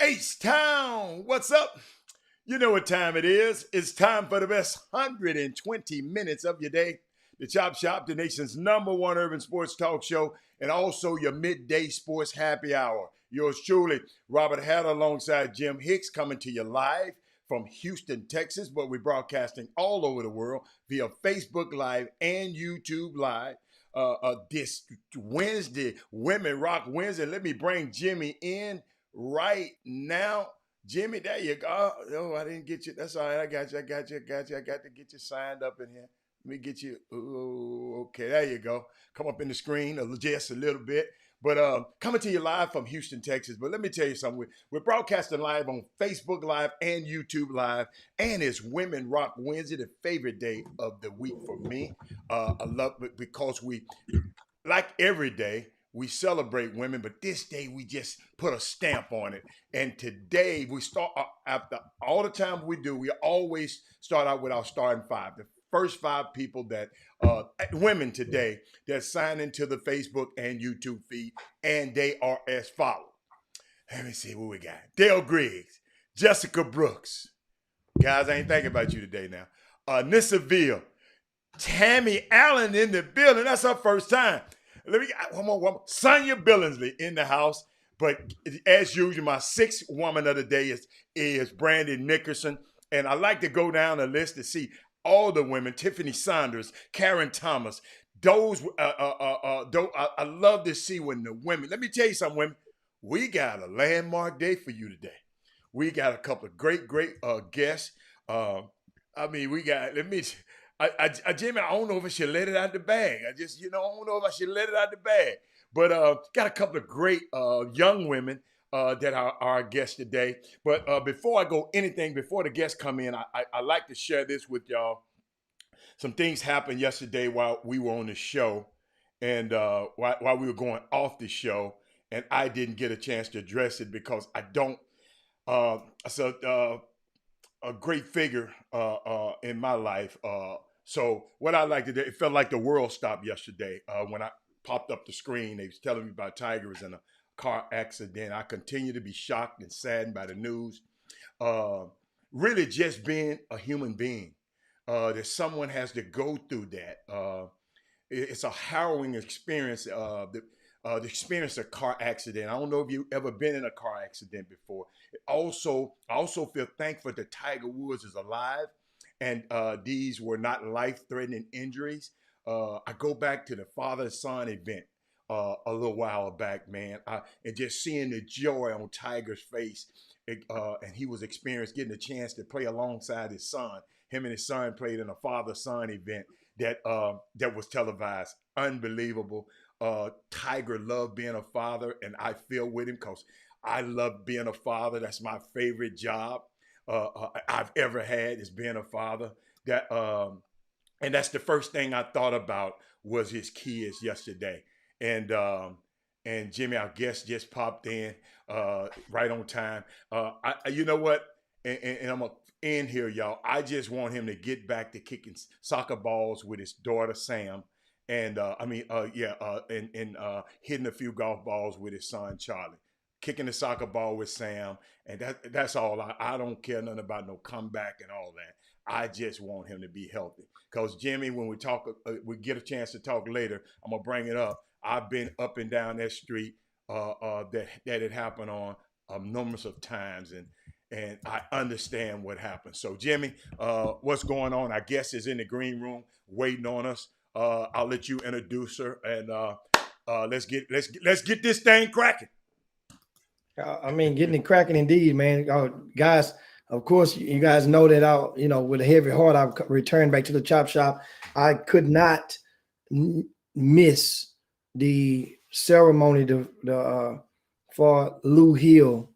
H-Town, what's up? You know what time it is. It's time for the best 120 minutes of your day. The Chop Shop, the nation's #1 urban sports talk show, and also your midday sports happy hour. Yours truly, Robert Hatter, alongside Jim Hicks, coming to you live from Houston, Texas, but we're broadcasting all over the world via Facebook Live and YouTube Live. This Wednesday, Women Rock Wednesday. Let me bring Jimmy in right now. Jimmy, there you go. Oh, I didn't get you. That's all right. I got you. I got to get you signed up in here. Let me get you. Oh, okay. There you go. Come up in the screen just a little bit. But coming to you live from Houston, Texas. But let me tell you something. We're broadcasting live on Facebook Live and YouTube Live. And it's Women Rock Wednesday, the favorite day of the week for me. I love it because we, like every day, we celebrate women, but this day we just put a stamp on it. And today we start, after all the time we do, we always start out with our starting five. The first 5 people that, women today, that sign into the Facebook and YouTube feed, and they are as follows. Let me see what we got. Dale Griggs, Jessica Brooks. Guys, I ain't thinking about you today now. Nissa Ville, Tammy Allen in the building. That's her first time. Let me one more. Sonia Billingsley in the house. But as usual, my 6th woman of the day is Brandy Nickerson. And I like to go down the list to see all the women. Tiffany Saunders, Karen Thomas. Those I love to see when the women. Let me tell you something, women. We got a landmark day for you today. We got a couple of great guests. We got. Jimmy, I don't know if I should let it out the bag. I don't know if I should let it out the bag. But got a couple of great young women that are our guests today. But before the guests come in, I like to share this with y'all. Some things happened yesterday while we were on the show, and while we were going off the show, and I didn't get a chance to address it because I don't. A great figure in my life. So what I like to do, it felt like the world stopped yesterday when I popped up the screen. They was telling me about Tiger was in a car accident. I continue to be shocked and saddened by the news. Really just being a human being, that someone has to go through that. It's a harrowing experience. The experience of a car accident. I don't know if you've ever been in a car accident before. I also feel thankful that Tiger Woods is alive, and these were not life-threatening injuries. I go back to the father-son event a little while back, man, and just seeing the joy on Tiger's face, and he was getting a chance to play alongside his son. Him and his son played in a father-son event that was televised. Unbelievable. Tiger loved being a father, and I feel with him because I love being a father. That's my favorite job I've ever had, is being a father. And that's the first thing I thought about was his kids yesterday. And Jimmy, our guest, just popped in right on time. You know what? And I'm gonna end here, y'all. I just want him to get back to kicking soccer balls with his daughter Sam. And hitting a few golf balls with his son Charlie, kicking the soccer ball with Sam, and that's all. I don't care nothing about no comeback and all that. I just want him to be healthy. Cause Jimmy, when we talk, we get a chance to talk later. I'm gonna bring it up. I've been up and down that street that it happened on numerous of times, and I understand what happened. So Jimmy, what's going on? Our guest is in the green room waiting on us. I'll let you introduce her, and let's get this thing cracking. Getting it cracking indeed, man. Guys, of course, you guys know that with a heavy heart, I've returned back to the Chop Shop. I could not miss the ceremony for Lou Hill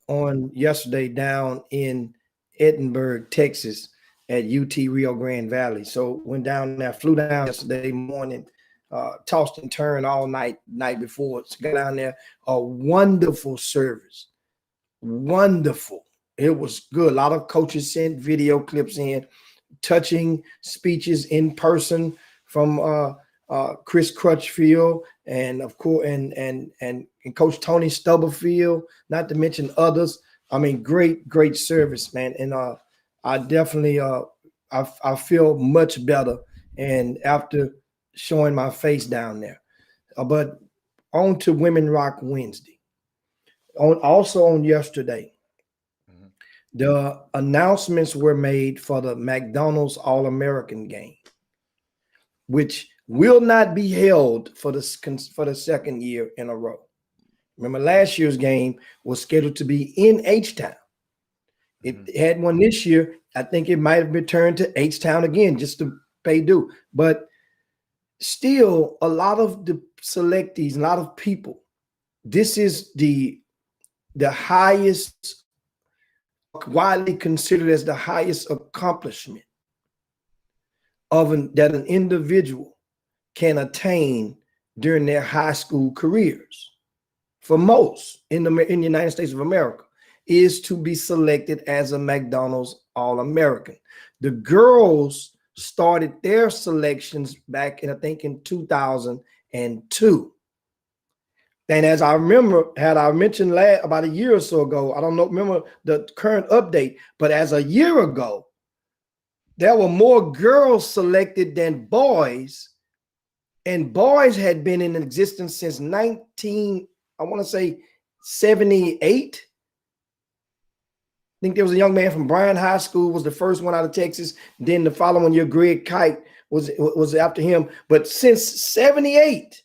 on yesterday down in Edinburgh, Texas, at UT Rio Grande Valley. So went down there, flew down yesterday morning, tossed and turned all night before. So got down there, a wonderful service. Wonderful. It was good. A lot of coaches sent video clips in, touching speeches in person from Chris Crutchfield, and of course, and Coach Tony Stubblefield, not to mention others. I mean, great service, man. And I definitely I feel much better, and after showing my face down there. But on to Women Rock Wednesday. Also on yesterday, the announcements were made for the McDonald's All-American game, which will not be held for the second year in a row. Remember, last year's game was scheduled to be in H-Town. It had one this year. I think it might have returned to H-Town again just to pay due. But still, a lot of the selectees, a lot of people, this is the highest, widely considered as the highest accomplishment that an individual can attain during their high school careers. For most in the United States of America, is to be selected as a McDonald's All-American. The girls started their selections back in, I think, in 2002. And as I remember, had I mentioned about a year or so ago, I don't know, remember the current update, but as a year ago, there were more girls selected than boys, and boys had been in existence since 78. I think there was a young man from Bryan High School was the first one out of Texas. Then the following year, Greg Kite was after him. But since 78,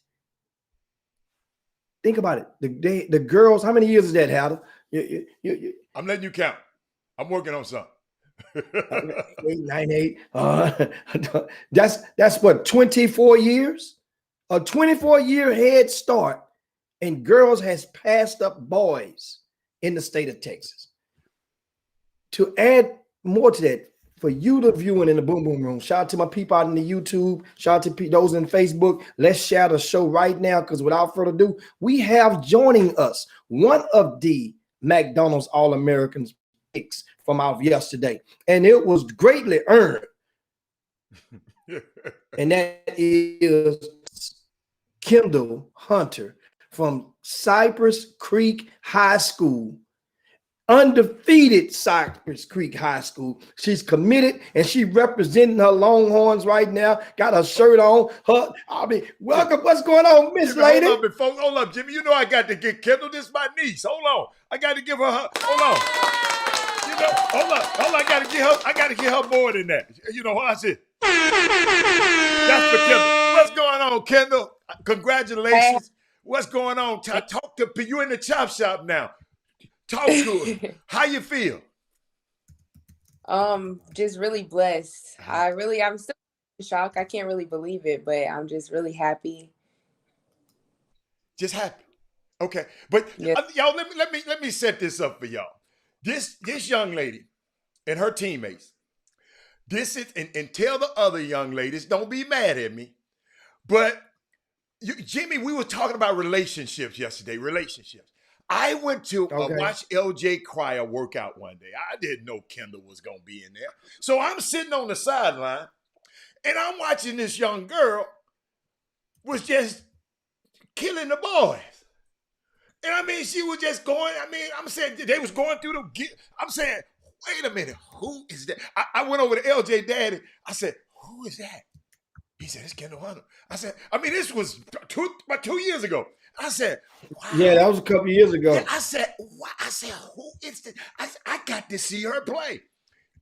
think about it. The girls, how many years is that, Hatter? I'm letting you count. I'm working on something. 8, 9, 8. That's what, 24 years? A 24-year head start, and girls has passed up boys in the state of Texas. To add more to that, for you to viewing in the Boom Boom Room, shout out to my people out in the YouTube, shout out to those in Facebook. Let's share the show right now, because without further ado, we have joining us one of the McDonald's All-Americans picks from our yesterday, and it was greatly earned. And that is Kendall Hunter from Cypress Creek High School. Undefeated Cypress Creek High School. She's committed, and she representing her Longhorns right now. Got her shirt on. Welcome. What's going on, Miss Lady? Hold up, Jimmy. You know I got to get Kendall. This is my niece. Hold on. I got to give her. Hold on. Hold on. I got to get her more than that. You know what I said? That's for Kendall. What's going on, Kendall? Congratulations. What's going on? Talk to you in the chop shop now. Talk to us. How you feel? Just really blessed. I'm still in shock. I can't really believe it, but I'm just really happy. Just happy. Okay. But yes. Y'all, let me set this up for y'all. This young lady and her teammates. This is and tell the other young ladies, don't be mad at me. But Jimmy, we were talking about relationships yesterday. Relationships. I went to watch LJ Cryer work out one day. I didn't know Kendall was going to be in there. So I'm sitting on the sideline, and I'm watching this young girl was just killing the boys. And I mean, she was just going, I'm saying they was going through I'm saying, wait a minute, who is that? I went over to LJ Daddy. I said, who is that? He said, it's Kendall Hunter. I said, this was about 2 years ago. I said, wow. Yeah, that was a couple of years ago. Yeah, I said, who is this? I got to see her play.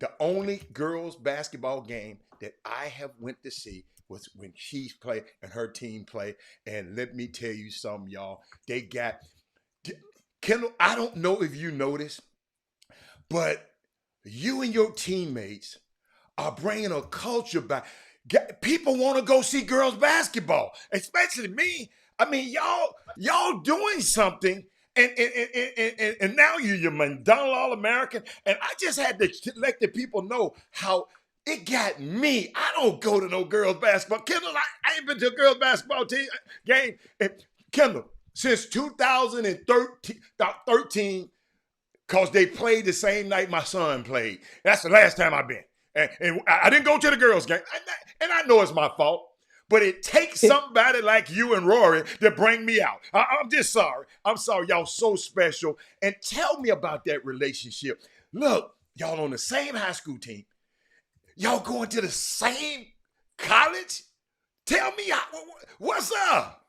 The only girls basketball game that I have went to see was when she played and her team played. And let me tell you something, y'all. They got Kendall. I don't know if you noticed, but you and your teammates are bringing a culture back. People want to go see girls basketball, especially me. Y'all doing something, and now you're McDonald All-American, and I just had to let the people know how it got me. I don't go to no girls basketball. Kendall, I ain't been to a girls basketball game. And Kendall, since 2013, because they played the same night my son played. That's the last time I've been. And I didn't go to the girls game. And I know it's my fault. But it takes somebody like you and Rory to bring me out. I'm just sorry. I'm sorry. Y'all so special. And tell me about that relationship. Look, y'all on the same high school team. Y'all going to the same college? Tell me, what's up?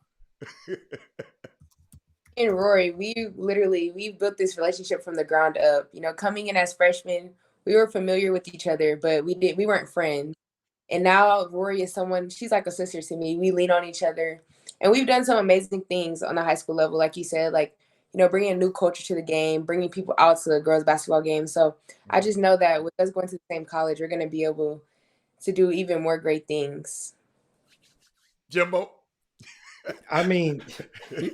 And Rory, we built this relationship from the ground up. You know, coming in as freshmen, we were familiar with each other, but we weren't friends. And now Rory is someone, she's like a sister to me. We lean on each other. And we've done some amazing things on the high school level, like you said, like, you know, bringing a new culture to the game, bringing people out to the girls' basketball game. So I just know that with us going to the same college, we're going to be able to do even more great things. Jimbo? I mean,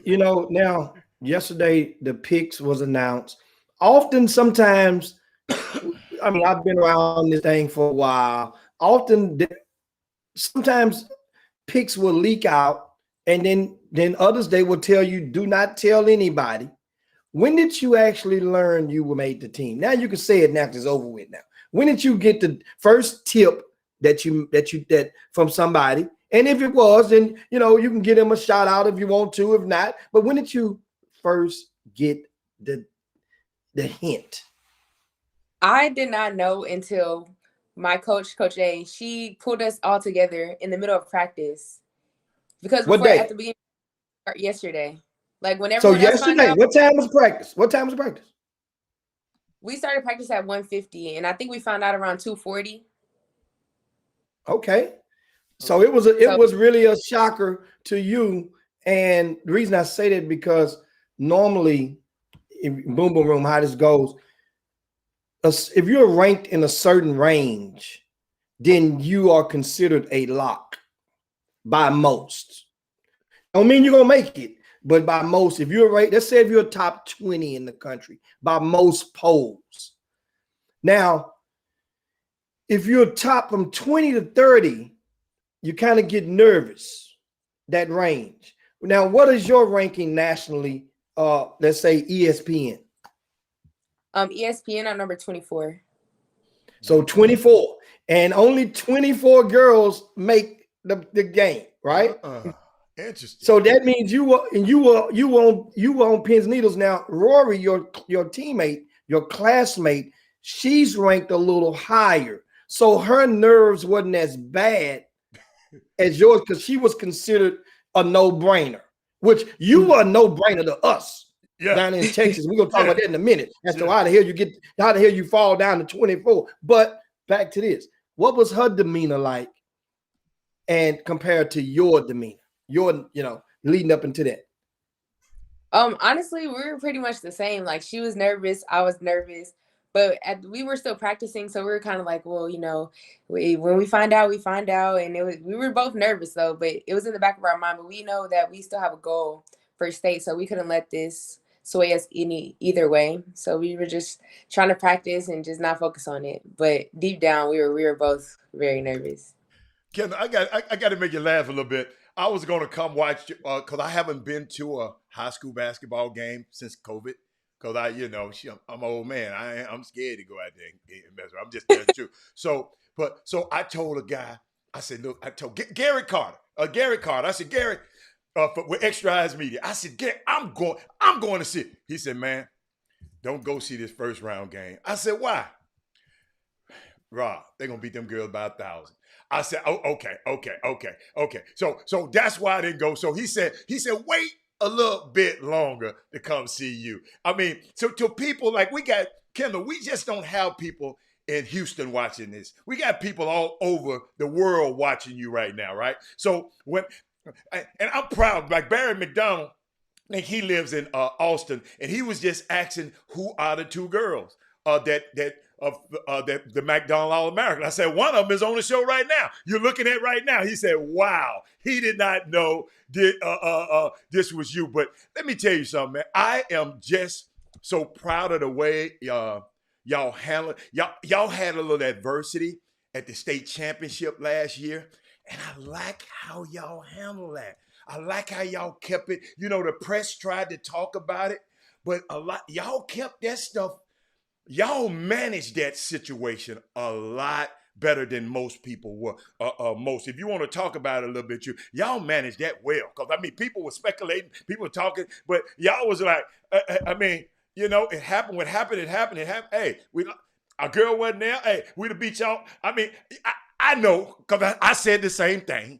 you know, now yesterday the picks was announced. Often, sometimes, I mean, I've been around this thing for a while. Sometimes picks will leak out, and then others they will tell you, do not tell anybody. When did you actually learn you were made the team? Now you can say it now because it's over with now. When did you get the first tip that from somebody? And if it was, then you know you can give them a shout out if you want to. If not, but when did you first get the hint? I did not know until my coach, Coach A, she pulled us all together in the middle of practice. Because What before, day? at the beginning, yesterday, like when So everyone else found yesterday, out, what time was practice? What time was practice? we started practice at 1:50, and I think we found out around 2:40. Okay. So it was really a shocker to you. And the reason I say that because normally in Boom Boom Room, how this goes, if you're ranked in a certain range, then you are considered a lock by most. Don't mean you're gonna make it, but by most, if you're ranked, let's say if you're top 20 in the country, by most polls. Now, if you're top from 20 to 30, you kind of get nervous, that range. Now, what is your ranking nationally? Let's say ESPN. ESPN on number 24. So 24, and only 24 girls make the game, right? Interesting. So that means you were on pins and needles. Now, Rory, your teammate, your classmate, she's ranked a little higher, so her nerves wasn't as bad as yours because she was considered a no-brainer, which you were a no-brainer to us down in Texas. We're gonna talk about that in a minute. As to how the hell you fall down to 24. But back to this. What was her demeanor like and compared to your demeanor? Your, leading up into that. Honestly, we were pretty much the same. Like she was nervous, I was nervous, but we were still practicing, so we were kind of like, well, when we find out, we find out, and we were both nervous though, but it was in the back of our mind. But we know that we still have a goal for state, so we couldn't let this sway us either way. So we were just trying to practice and just not focus on it. But deep down, we were both very nervous. Ken, I got to make you laugh a little bit. I was going to come watch because I haven't been to a high school basketball game since COVID. Because I'm an old man. I'm scared to go out there and mess around. I'm just telling you. So I told a guy. I said, look, I told Gary Carter. I said, Gary, with Extra Eyes Media. I said, Gary, I'm going to see it. He said, man, don't go see this first round game. I said, why? Rob, they're gonna beat them girls by 1,000. I said, oh, okay. So that's why I didn't go. So he said, wait a little bit longer to come see you. I mean, so to people like we got Kendall, we just don't have people in Houston watching this. We got people all over the world watching you right now, right? So and I'm proud, like Barry McDonald, like he lives in Austin, and he was just asking who are the two girls the McDonald All-American. I said, one of them is on the show right now. You're looking at right now. He said, wow, he did not know this was you. But let me tell you something, man. I am just so proud of the way y'all handled. Y'all had a little adversity at the state championship last year, and I like how y'all handled that. I like how y'all kept it. The press tried to talk about it, but y'all kept that stuff. Y'all managed that situation a lot better than most people were. Most, if you want to talk about it a little bit, y'all managed that well. Because I mean, people were speculating, people were talking, but y'all was like, I mean, you know, it happened. What happened? It happened. It happened. Hey, our girl wasn't there. Hey, we'd have beat y'all. I mean, I know, because I said the same thing.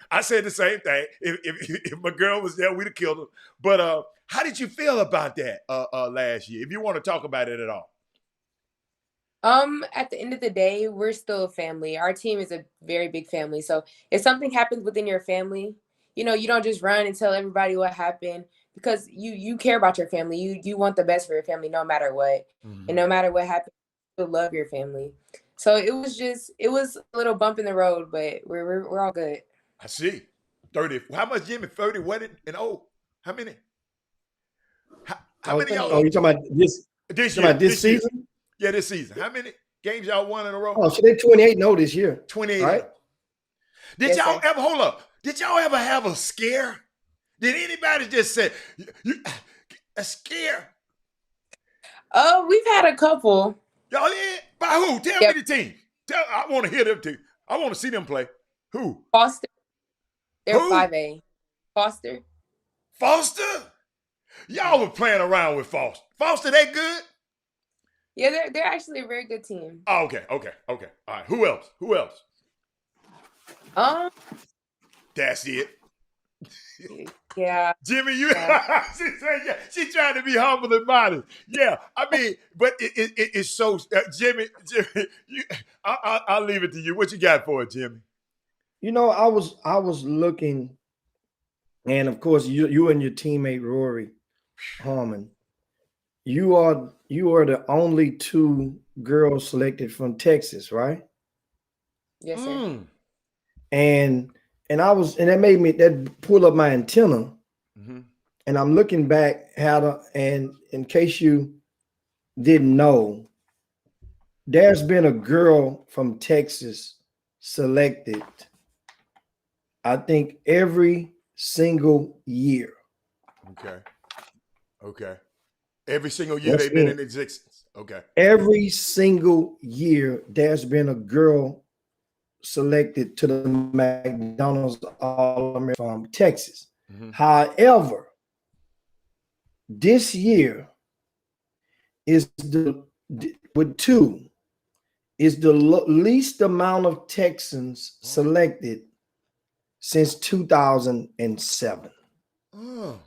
I said the same thing. If my girl was there, we'd have killed her. But how did you feel about that last year? If you want to talk about it at all. At the end of the day, we're still a family. Our team is a very big family. So if something happens within your family, you know, you don't just run and tell everybody what happened, because you care about your family. You want the best for your family no matter what. Mm-hmm. And no matter what happens, you love your family. So it was a little bump in the road, but we're all good. I see. 30. How much, Jimmy? 30 wedded and old. How many? How many y'all? Oh, you talking about this? This year? year, About this season? Year. Yeah, this season. How many games y'all won in a row? Oh, so they're 28-0 this year. 28. Right? Did y'all ever, hold up, did y'all ever have a scare? Did anybody just say, a scare? Oh, we've had a couple. Y'all in? By who? Tell me the team. I want to hear them too. I want to see them play. Who? Foster. They're Who? 5A. Foster. Foster? Y'all were playing around with Foster. Foster, they good? Yeah, they're actually a very good team. Oh, okay. All right. Who else? That's it. Yeah. Jimmy, she trying to be humble and modest. Yeah, I mean, but it's so Jimmy, I'll leave it to you. What you got for it, Jimmy? You know, I was looking, and of course, you and your teammate Rory Harmon, you are the only two girls selected from Texas, right? Yes, sir. And that made me, that pulled up my antenna. Mm-hmm. And I'm looking back and in case you didn't know, there's been a girl from Texas selected, I think, every single year. Okay. Every single year they've been in existence. Okay. Every single year there's been a girl selected to the McDonald's All-American from Texas. Mm-hmm. However, this year is the least amount of Texans selected since 2007. Oh,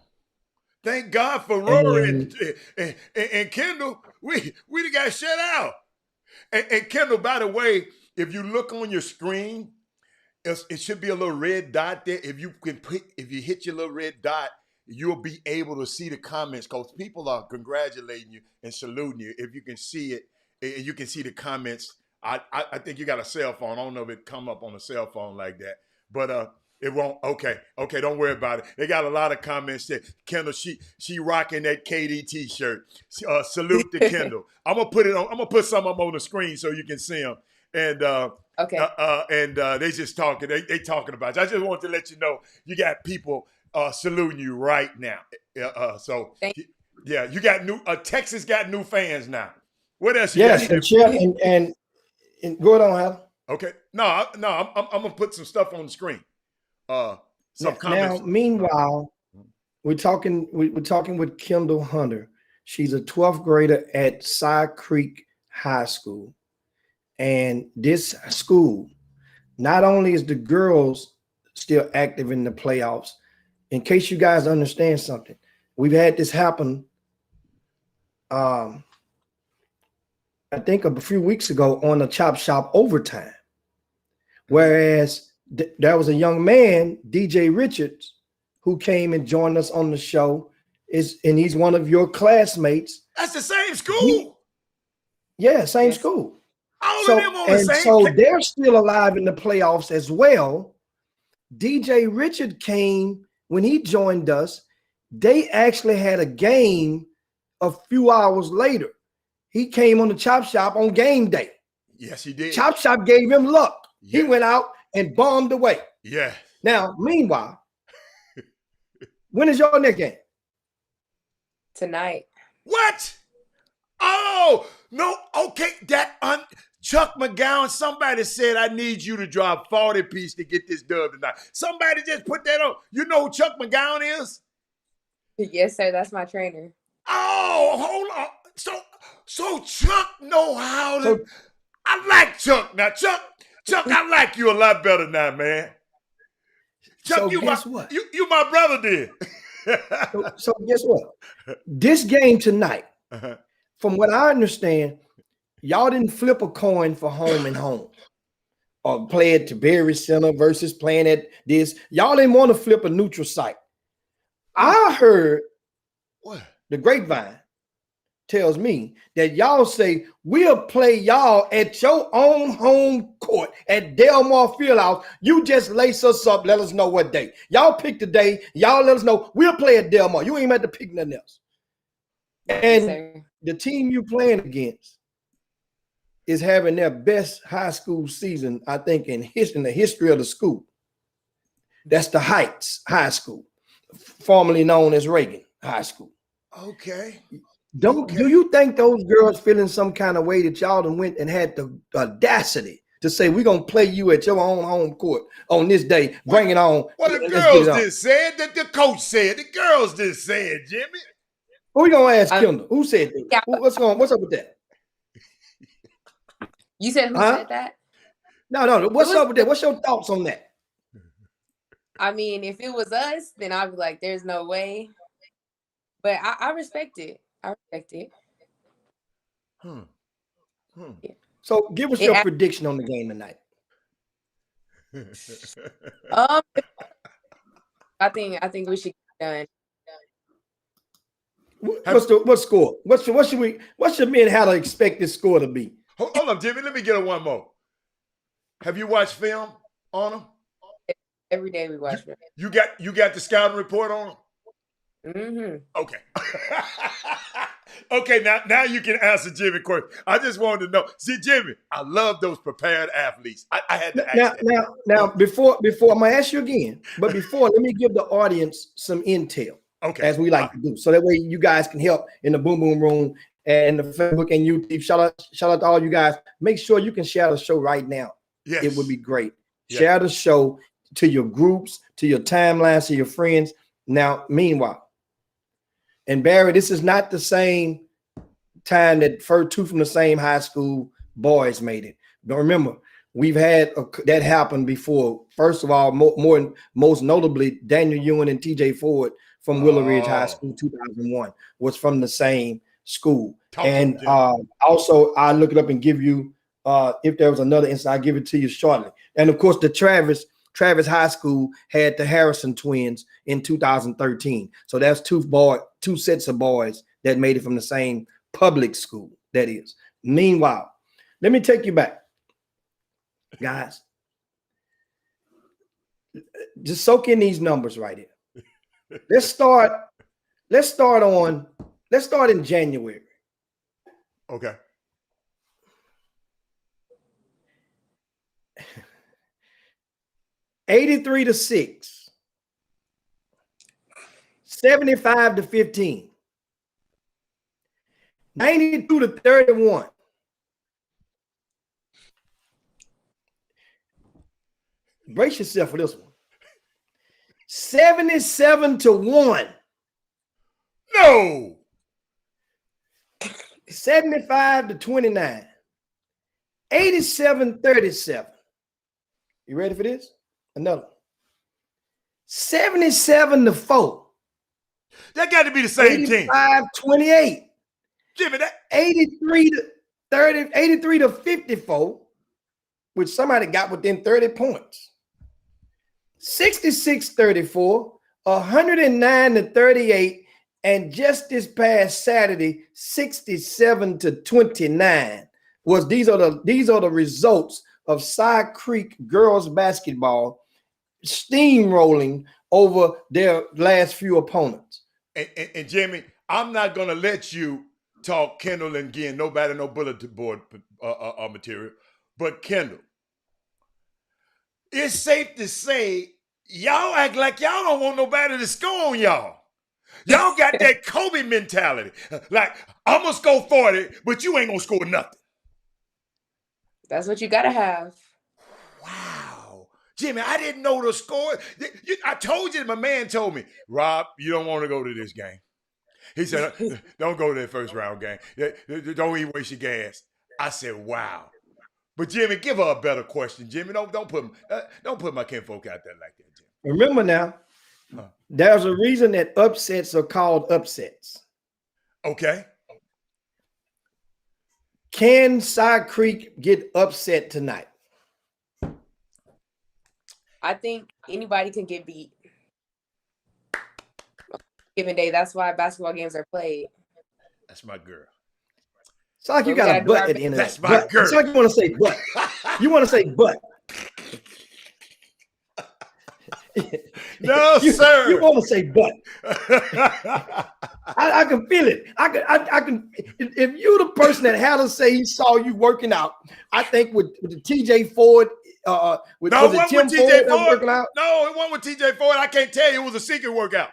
thank God for Rory and Kendall. We got shut out. And Kendall, by the way, if you look on your screen, it should be a little red dot there. If you hit your little red dot, you'll be able to see the comments, because people are congratulating you and saluting you. If you can see it, and you can see the comments. I think you got a cell phone. I don't know if it come up on a cell phone like that, but it won't. Okay, don't worry about it. They got a lot of comments that Kendall, she rocking that KD t-shirt. Salute to Kendall. I'm gonna put some of them on the screen so you can see them. And they just talking. They talking about you. I just want to let you know you got people saluting you right now. You got Texas got new fans now. What else? And go ahead on, Hal. Okay. No. I'm gonna put some stuff on the screen. Some comments. Now, meanwhile, we're talking with Kendall Hunter. She's a 12th grader at Cy Creek High School. And this school, not only is the girls still active in the playoffs, in case you guys understand something, we've had this happen, I think a few weeks ago on the Chop Shop overtime, whereas there was a young man, DJ Richards, who came and joined us on the show, and he's one of your classmates. That's the same school. Same school. So they're still alive in the playoffs as well. DJ Richard came when he joined us. They actually had a game a few hours later. He came on the Chop Shop on game day. Yes, he did. Chop Shop gave him luck. Yeah. He went out and bombed away. Yeah. Now, meanwhile, when is your next game? Tonight. What? Oh, No. Okay, Chuck McGowan, somebody said I need you to drop 40 piece to get this dub tonight. Somebody just put that on. You know who Chuck McGowan is? Yes, sir. That's my trainer. Oh, hold on. So Chuck know how to. So- I like Chuck. Now, Chuck, I like you a lot better now, man. Chuck, So you guess my, what? You my brother then. So guess what? This game tonight, Uh-huh. from what I understand, y'all didn't flip a coin for home and home. Or play it to Berry Center versus playing at this. Y'all didn't want to flip a neutral site. I heard What? the grapevine tells me that y'all say we'll play y'all at your own home court at Delmar Fieldhouse. You just lace us up, let us know what day. Y'all pick the day. Y'all let us know. We'll play at Delmar. You ain't have to pick nothing else. And Yes, the team you playing against is having their best high school season, I think, in the history of the school. That's the Heights High School, formerly known as Reagan High School. Okay. Do you think those girls feeling some kind of way that y'all done went and had the audacity to say we're gonna play you at your own home court on this day? Bring it on. Well, the Let's get girls it on. just said that the coach said. The girls just said, Jimmy. Who we gonna ask Kendall? Who said that? Yeah. What's up with that? You said who Huh? said that? No. What's up with that? What's your thoughts on that? I mean, if it was us, then I'd be like, "There's no way." But I respect it. I respect it. Yeah. So give us your prediction on the game tonight. I think we should get done. What score? What should men how to expect this score to be? Hold on, Jimmy. Let me get one more. Have you watched film on them? Every day we watch it. You got the scouting report on them? Mm-hmm. Okay. Okay, now you can answer Jimmy question. I just wanted to know. See, Jimmy, I love those prepared athletes. I had to ask that. Now, before I'm gonna ask you again, but before, let me give the audience some intel. Okay. As we like to do. So that way you guys can help in the Boom Boom Room and the Facebook and YouTube. Shout out to all you guys. Make sure you can share the show right now. Yes. It would be great. Yes. Share the show to your groups, to your timelines, to your friends. Now, meanwhile, and Barry, this is not the same time that two from the same high school boys made it. But remember, we've had that happen before. First of all, most notably, Daniel Ewan and TJ Ford from Willow Ridge High School, 2001, was from the same school. Also, I'll look it up and give you, if there was another instance, I'll give it to you shortly. And of course, the Travis High School had the Harrison twins in 2013. So that's two sets of boys that made it from the same public school, that is. Meanwhile, let me take you back. Guys, just soak in these numbers right here. Let's start in January. Okay. $83-6, 75-15, 92-31. Brace yourself for this one. 77-1. No. 75-29. 87-37. You ready for this? Another one. 77-4. That got to be the same team. 85-28. Jimmy, that 83-54, which somebody got within 30 points. 66-34, 109-38, and just this past Saturday, 67-29 was these are the results of Cy Creek girls basketball steamrolling over their last few opponents. And Jimmy, I'm not gonna let you talk Kendall and again, nobody no bulletin board material, but Kendall. It's safe to say y'all act like y'all don't want nobody to score on y'all. Y'all got that Kobe mentality. Like, I'm going to score 40, but you ain't going to score nothing. That's what you got to have. Wow. Jimmy, I didn't know the score. I told you, my man told me, Rob, you don't want to go to this game. He said, don't go to that first round game. Don't even waste your gas. I said, wow. But Jimmy, give her a better question, Jimmy. Don't put my kinfolk out there like that, Jimmy. Remember now, there's a reason that upsets are called upsets. Okay. Can Side Creek get upset tonight? I think anybody can get beat. Given day, that's why basketball games are played. That's my girl. It's like you got a butt at the end of that. That's my girl. It's like you want to say butt. You want to say butt. No, sir. You want to say butt. I can feel it. I can. If you're the person that had to say he saw you working out, I think with the TJ Ford, with Tim Ford working out. No, it wasn't with TJ Ford. I can't tell you. It was a secret workout.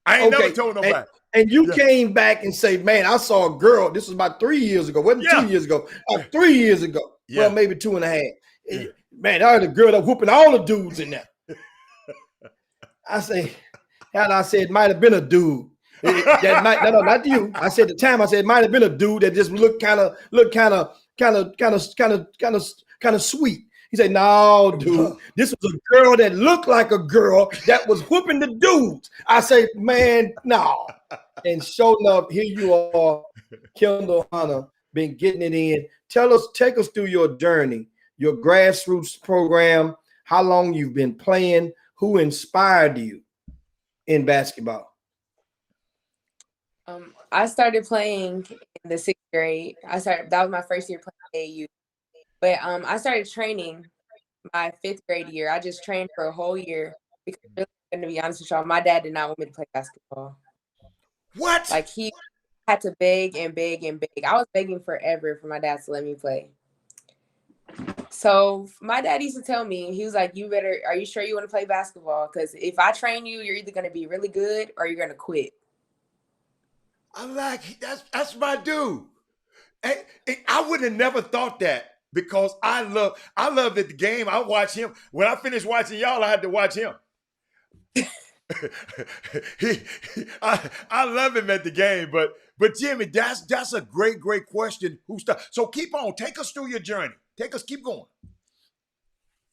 I ain't never told nobody. And you came back and say, man, I saw a girl. This was about 3 years ago. Wasn't 2 years ago. 3 years ago. Yeah. Well, maybe 2.5. Yeah. Man, I heard a girl that whooping all the dudes in there. I said, it might have been a dude. No, not you. I said at the time, it might have been a dude that just looked kind of sweet. He said, no, dude, this was a girl that looked like a girl that was whooping the dudes. I say, man, no. And sure enough, here you are, Kendall Hunter, been getting it in. Take us through your journey, your grassroots program, how long you've been playing, who inspired you in basketball? I started playing in the 6th grade. That was my first year playing AAU. But I started training my 5th grade year. I just trained for a whole year because, really, to be honest with y'all, my dad did not want me to play basketball. What? Like, he had to beg and beg and beg. I was begging forever for my dad to let me play. So my dad used to tell me, he was like, are you sure you want to play basketball? Because if I train you, you're either going to be really good or you're going to quit. I'm like, that's my dude. I would have never thought that because I love that the game. I watch him. When I finished watching y'all, I had to watch him. I love him at the game, but Jimmy, that's a great question. So keep on, take us through your journey. Keep going.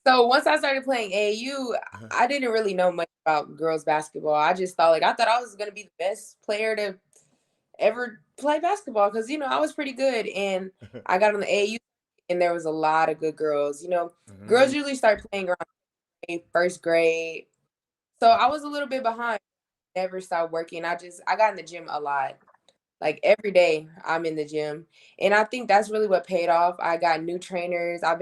So once I started playing AAU, I didn't really know much about girls basketball. I just thought I was going to be the best player to ever play basketball because, I was pretty good. And I got on the AAU and there was a lot of good girls. Girls usually start playing around 1st grade. So I was a little bit behind. Never stopped working. I got in the gym a lot. Like every day I'm in the gym. And I think that's really what paid off. I got new trainers. I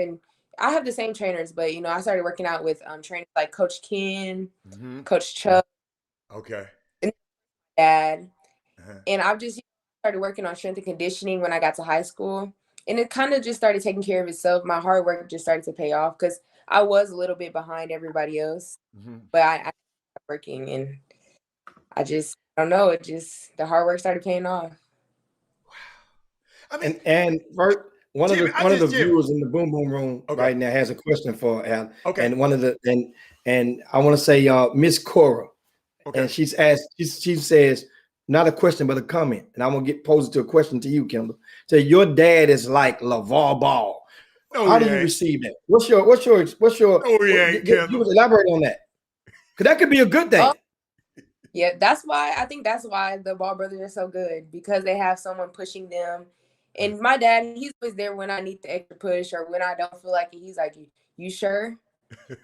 have the same trainers, but I started working out with trainers like Coach Ken, Coach Chuck. Okay. And Dad. And I've just started working on strength and conditioning when I got to high school. And it kind of just started taking care of itself. My hard work just started to pay off because I was a little bit behind everybody else. But I started working and I don't know. The hard work started paying off. Wow. I mean, and one of the viewers in the Boom Boom Room right now has a question for Al. Okay. And and I want to say Miss Cora. Okay. And she's asked. She says not a question but a comment, and I'm gonna pose it to a question to you, Kendall. So your dad is like LeVar Ball. How do you receive that? What's your? You elaborate on that because that could be a good thing. Yeah, I think that's why the Ball brothers are so good because they have someone pushing them. And my dad, he's always there when I need the extra push or when I don't feel like it. He's like, you sure?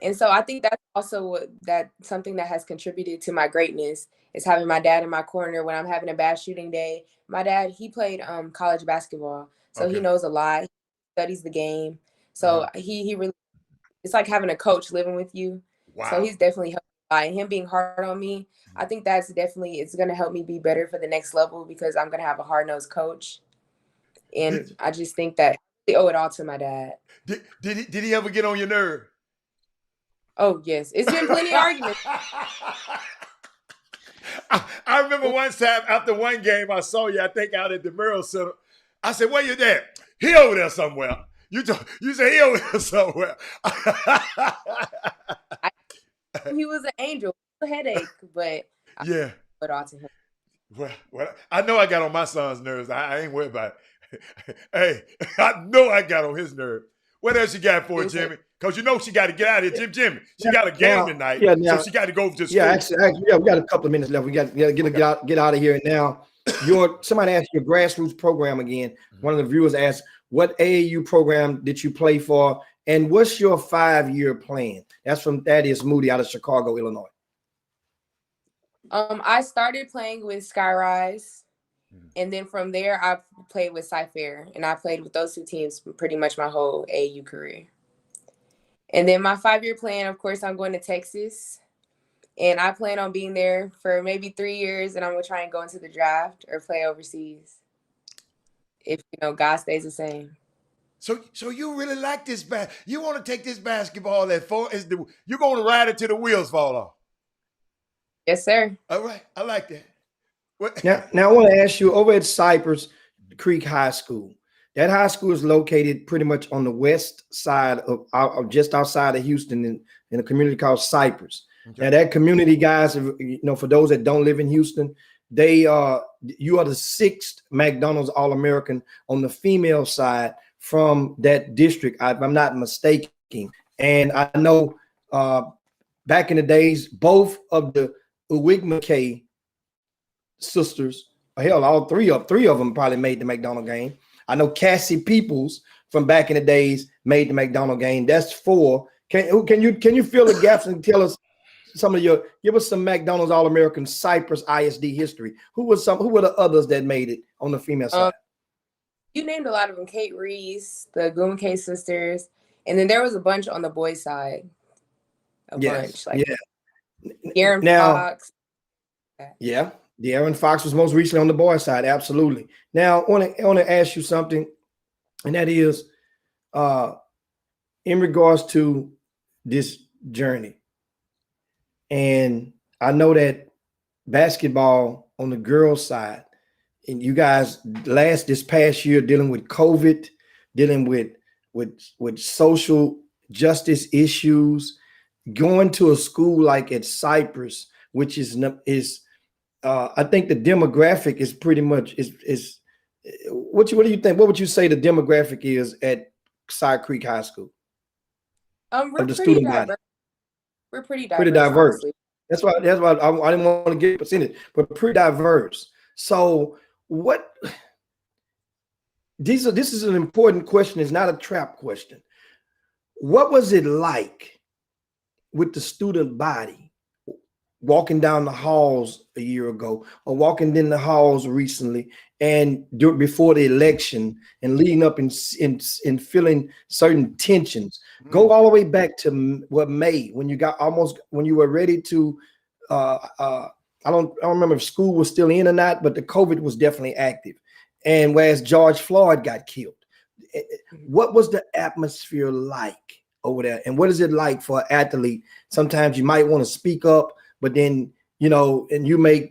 And so I think that's also something that has contributed to my greatness is having my dad in my corner when I'm having a bad shooting day. My dad, he played college basketball, so he knows a lot. He studies the game. So he really, it's like having a coach living with you. Wow. So he's definitely helped. And him being hard on me, I think it's going to help me be better for the next level because I'm going to have a hard-nosed coach. And I just think that I owe it all to my dad. Did he ever get on your nerve? Oh, yes. It's been plenty of arguments. I remember one time after one game, I saw you, I think, out at the Merrill Center. I said, where you there? He over there somewhere. You say he over there somewhere. He was an angel, a headache, but Yeah. put all to him. Well, I know I got on my son's nerves. I ain't worried about it. Hey, I know I got on his nerves. What else you got for her, Jimmy? Because you know she got to get out of here. Jimmy, she got a game tonight, so she got to go to school. Yeah, actually, yeah, we got a couple of minutes left. We got to get out of here now. Somebody asked your grassroots program again. One of the viewers asked, what AAU program did you play for, and what's your 5-year plan? That's from Thaddeus Moody out of Chicago, Illinois. I started playing with Skyrise, and then from there I played with Cy-Fair, and I played with those two teams pretty much my whole AAU career. And then my 5-year plan, of course, I'm going to Texas, and I plan on being there for maybe 3 years, and I'm gonna try and go into the draft or play overseas if God stays the same. So you really like this you want to take this basketball at you're going to ride it till the wheels fall off. Yes, sir. All right, I like that. Now I want to ask you, over at Cypress Creek High School, that high school is located pretty much on the west side of just outside of Houston in a community called Cypress. Okay. Now that community, guys, for those that don't live in Houston, you are the 6th McDonald's All-American on the female side from that district, if I'm not mistaken. And I know back in the days, both of the Uwig-McKay sisters, hell, all three of them probably made the McDonald game. I know Cassie Peoples from back in the days made the McDonald game. That's 4. Can you fill the gaps and tell us give us some McDonald's All-American Cypress ISD history? Who were the others that made it on the female side? You named a lot of them. Kate Reese, the Goomkay sisters, and then there was a bunch on the boys' side. Bunch. Aaron Fox. Yeah, the Aaron Fox was most recently on the boys' side. Absolutely. Now, I want to ask you something, and that is, in regards to this journey. And I know that basketball on the girls' side, and you guys this past year dealing with COVID, dealing with social justice issues, going to a school like at Cypress, which is I think the demographic is pretty much is what do you think? What would you say the demographic is at Cy Creek High School? We're pretty diverse. We're pretty diverse. Honestly. That's why I didn't want to get a percentage, but pretty diverse. So this is an important question. It's not a trap question. What was it like with the student body walking down the halls a year ago, or walking in the halls recently, and before the election, and leading up in feeling certain tensions? Go all the way back to May, when you were ready to I don't remember if school was still in or not, but the COVID was definitely active. And whereas George Floyd got killed, what was the atmosphere like over there? And what is it like for an athlete? Sometimes you might want to speak up, but then, and you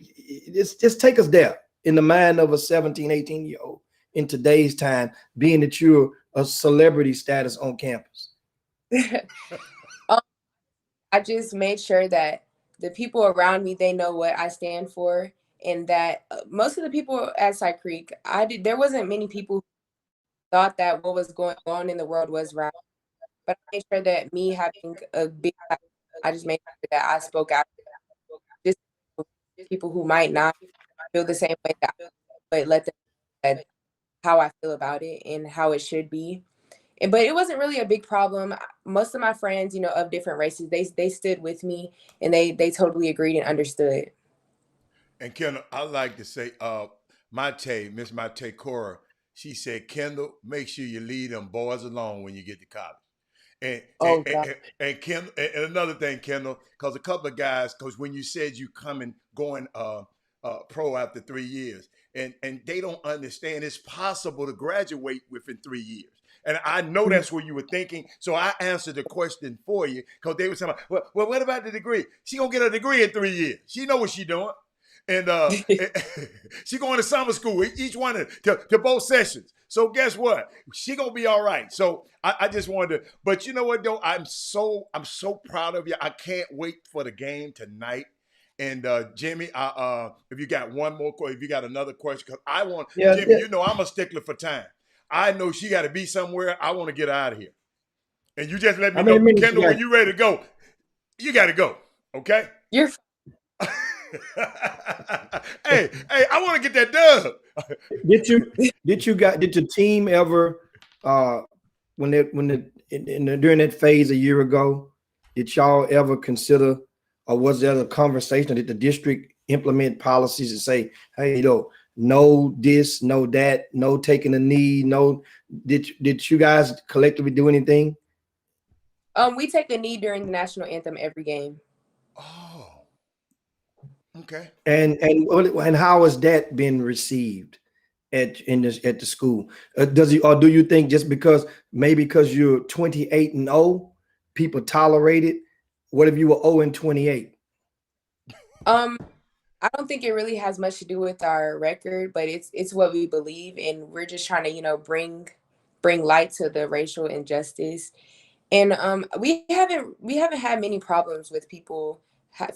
just take us there in the mind of a 17, 18-year-old in today's time, being that you're a celebrity status on campus. I just made sure that the people around me, they know what I stand for, and that most of the people at Cy Creek, there wasn't many people who thought that what was going on in the world was right. But I made sure that me having a big, I just made sure that I spoke out. Just people who might not feel the same way that I feel, but let them know how I feel about it and how it should be. But it wasn't really a big problem. Most of my friends, of different races, they stood with me, and they totally agreed and understood. And Kendall, I like to say, Miss Mate Cora, she said, Kendall, make sure you leave them boys alone when you get to college. And Kendall, and another thing, Kendall, because a couple of guys, because when you said you going pro after 3 years, and they don't understand it's possible to graduate within 3 years. And I know that's what you were thinking. So I answered the question for you, because they were saying, well, what about the degree? She going to get a degree in 3 years. She know what she doing. And she going to summer school, each one to both sessions. So guess what? She gonna be all right. So I just wanted to, but you know what though? I'm so proud of you. I can't wait for the game tonight. And Jimmy, if you got one more question, if you got another question, because I want Jimmy, you know I'm a stickler for time. I know she got to be somewhere. I want to get out of here. And you just let me know, Kendall, when you ready to go, you got to go. Okay? You're hey, I want to get that dub. Did your team ever during that phase a year ago, did y'all ever consider, or was there a conversation, did the district implement policies and say, hey, no this, no that, no taking a knee, no, did you guys collectively do anything? We take a knee during the national anthem every game. Oh, okay. And how has that been received at the school? Do you think just because you're 28-0, people tolerate it? What if you were 0-28? I don't think it really has much to do with our record, but it's what we believe, and we're just trying to bring light to the racial injustice. And we haven't had many problems with people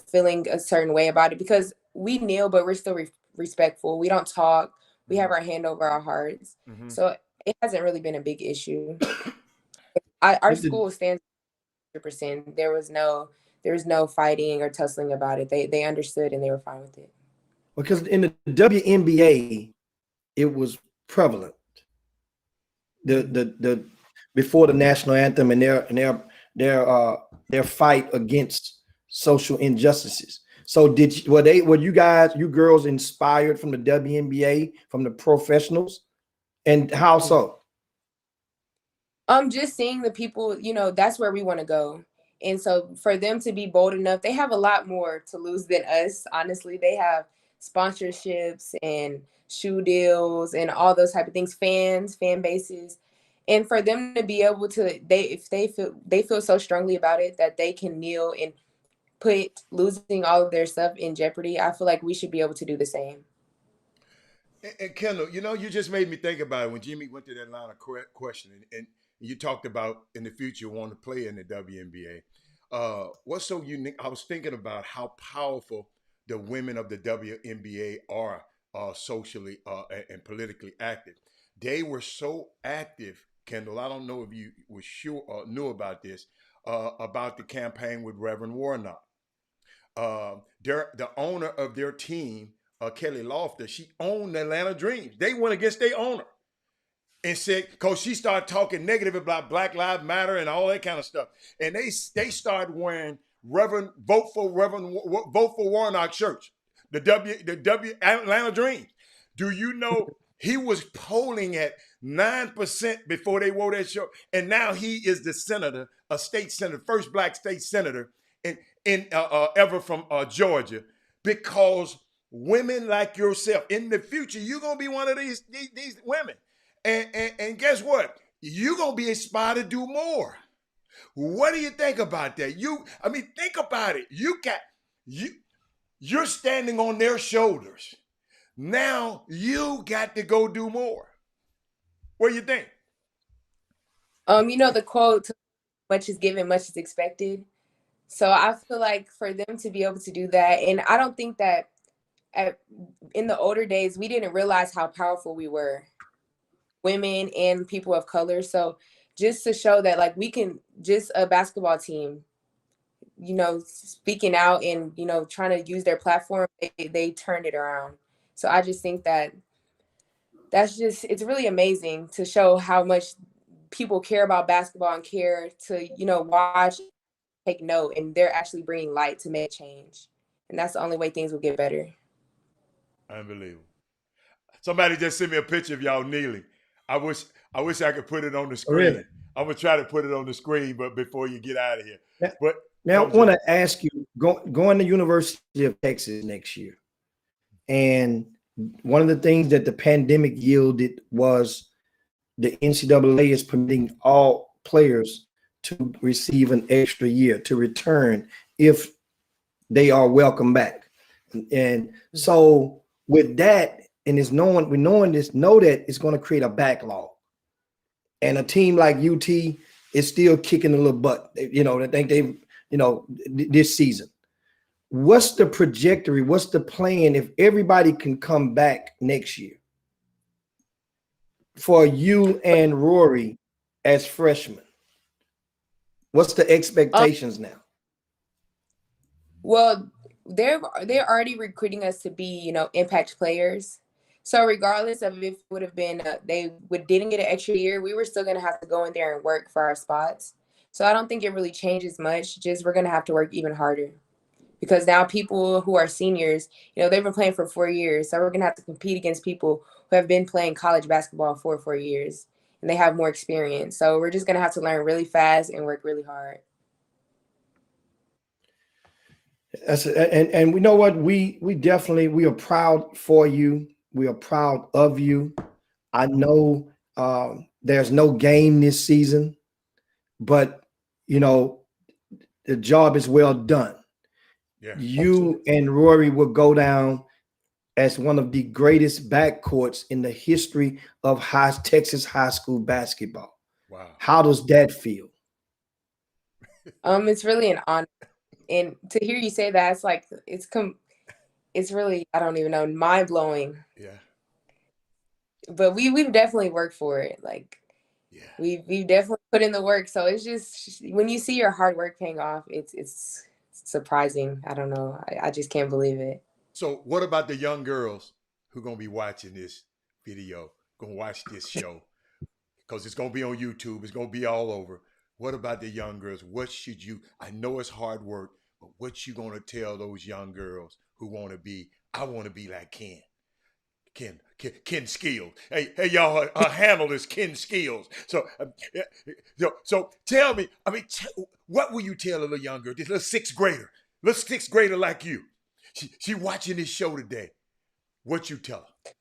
feeling a certain way about it, because we kneel, but we're still respectful. We don't talk. We have our hand over our hearts. Mm-hmm. So it hasn't really been a big issue. Our school stands 100%. There was no fighting or tussling about it. They understood and they were fine with it. Because in the WNBA, it was prevalent. The before the national anthem and their fight against social injustices. So were you girls inspired from the WNBA, from the professionals? And how so? Just seeing the people, that's where we want to go. And so for them to be bold enough, they have a lot more to lose than us. Honestly, they have sponsorships and shoe deals and all those type of things, fan bases. And for them to be able to, they feel so strongly about it that they can kneel and put losing all of their stuff in jeopardy. I feel like we should be able to do the same. And Kendall, you just made me think about it when Jimmy went to that line of questioning, and you talked about in the future wanting to play in the WNBA. What's so unique? I was thinking about how powerful the women of the WNBA are socially and politically active. They were so active, Kendall. I don't know if you were sure or knew about this, about the campaign with Reverend Warnock. The owner of their team, Kelly Loftus, she owned the Atlanta Dreams. They went against their owner and said, because she started talking negative about Black Lives Matter and all that kind of stuff. And they started wearing vote for Warnock shirts, the Atlanta Dreams. Do you know he was polling at 9% before they wore that shirt, and now he is the senator, a state senator, first Black state senator ever from Georgia, because women like yourself, in the future, you're gonna be one of these women, and guess what? You're gonna be inspired to do more. What do you think about that? Think about it. You're standing on their shoulders. Now you got to go do more. What do you think? The quote, much is given, much is expected. So I feel like for them to be able to do that, and I don't think that in the older days, we didn't realize how powerful we were, women and people of color. So just to show that, like, we can, just a basketball team, speaking out and, trying to use their platform, they turned it around. So I just think that it's really amazing to show how much people care about basketball and care to, watch, take note, and they're actually bringing light to make change. And that's the only way things will get better. Unbelievable. Somebody just sent me a picture of y'all kneeling. I wish I could put it on the screen. Really? I'm gonna try to put it on the screen, but before you get out of here. Now I want to ask you, going to University of Texas next year, and one of the things that the pandemic yielded was the NCAA is permitting all players to receive an extra year to return if they are welcome back. And so with that, and it's knowing know that it's going to create a backlog. And a team like UT is still kicking a little butt. They think this season. What's the trajectory? What's the plan if everybody can come back next year for you and Rory as freshmen? What's the expectations now? Well, they're already recruiting us to be, impact players. So regardless of if it would have been didn't get an extra year, we were still gonna have to go in there and work for our spots. So I don't think it really changes much. Just we're gonna have to work even harder. Because now people who are seniors, they've been playing for 4 years. So we're going to have to compete against people who have been playing college basketball for 4 years and they have more experience. So we're just going to have to learn really fast and work really hard. And we know what we are proud for you. We are proud of you. I know there's no game this season, but the job is well done. Yeah, you and Rory will go down as one of the greatest backcourts in the history of Texas high school basketball. Wow. How does that feel? It's really an honor. And to hear you say that, it's really, I don't even know, mind blowing. Yeah. But we've definitely worked for it. We've definitely put in the work. So it's just when you see your hard work paying off, it's surprising. I don't know. I just can't believe it. So what about the young girls who are going to be watching this video, going to watch this show? Because it's going to be on YouTube. It's going to be all over. What about the young girls? I know it's hard work, but what you going to tell those young girls who want to be, I want to be like Ken Skills. Hey, y'all, her handle is Ken Skills. So tell me, what will you tell a little young girl, this little sixth grader like you? She watching this show today. What you tell her?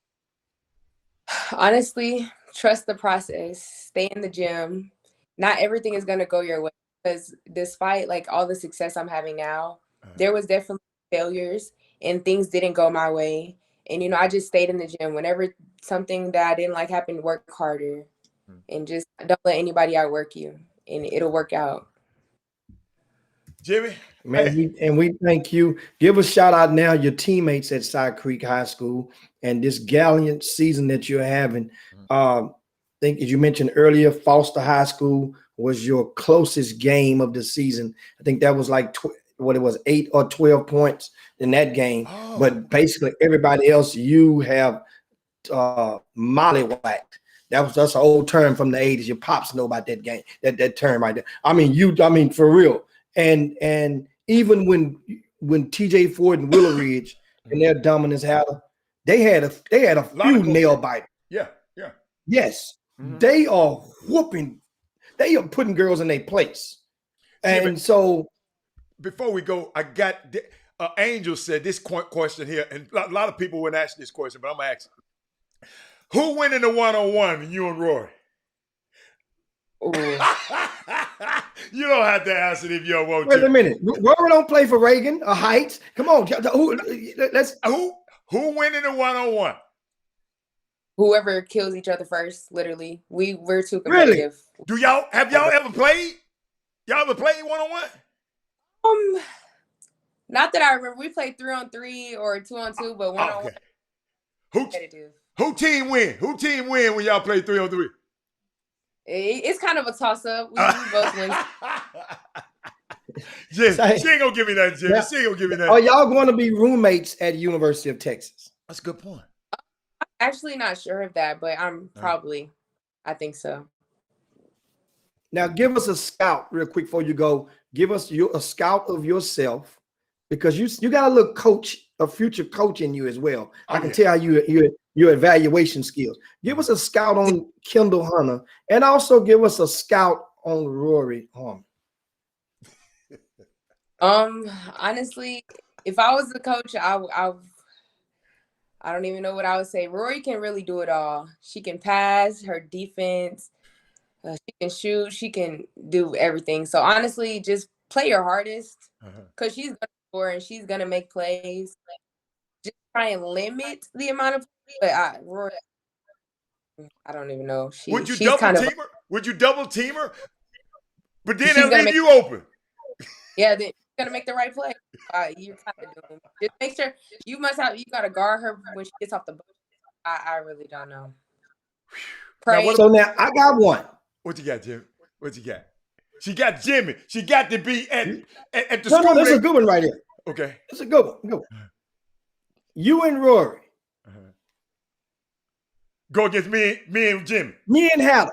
Honestly, trust the process. Stay in the gym. Not everything is going to go your way because despite all the success I'm having now, there was definitely failures and things didn't go my way. And, I just stayed in the gym. Whenever something that I didn't like happened, work harder and just don't let anybody outwork you and it'll work out. Jimmy? Man, we thank you. Give a shout out now your teammates at Side Creek High School and this gallant season that you're having. I think as you mentioned earlier, Foster High School was your closest game of the season. I think that was 8 or 12 points in that game. Oh. But basically everybody else you have mollywhacked. That's an old term from the 80s. Your pops know about that game, that term right there. I mean for real. And even when TJ Ford and Willow Ridge and their dominance they had a few nail biters. Yeah. Yes. Mm-hmm. They are whooping. They are putting girls in their place. And so before we go, I got Angel said this question here, and a lot of people wouldn't ask this question, but I'm gonna ask: who went in the one-on-one, you and Rory? You don't have to answer it if you don't want to. Wait a minute. Rory don't play for Reagan or Heights. Come on. Who went in the one-on-one? Whoever kills each other first, literally. We're too competitive. Really? Have y'all ever played? Y'all ever played one-on-one? Not that I remember. We played 3-on-3 or 2-on-2, but one-on-one. Competitive. Who team win? Who team win when y'all play 3-on-3? It's kind of a toss-up. We both win. She ain't gonna give me that, Jimmy. She ain't gonna give me that. Are y'all going to be roommates at University of Texas? That's a good point. I'm actually not sure of that, but I'm probably. I think so. Now, give us a scout real quick before you go. Give us a scout of yourself, because you got a little a future coach in you as well. I can tell your evaluation skills. Give us a scout on Kendall Hunter, and also give us a scout on Rory Harmon. Honestly, if I was the coach, I don't even know what I would say. Rory can really do it all. She can pass, her defense, she can shoot, she can do everything. So honestly, just play your hardest, because she's gonna score and she's gonna make plays. try and limit the amount of, but Rory, I don't even know. Would you she's double kind team of, her? Would you double team her? But then she's they'll gonna leave make, you open. yeah, then you're gonna make the right play. You're kind of doomed. Just make sure you gotta guard her when she gets off the boat. I really don't know. Pray. So now I got one. What you got, Jimmy? What you got? She got Jimmy. She got to be at the No, school. that's a good one right here. Okay. That's a good one. Good one. You and Rory. Go against me and Jimmy. Me and Hannah.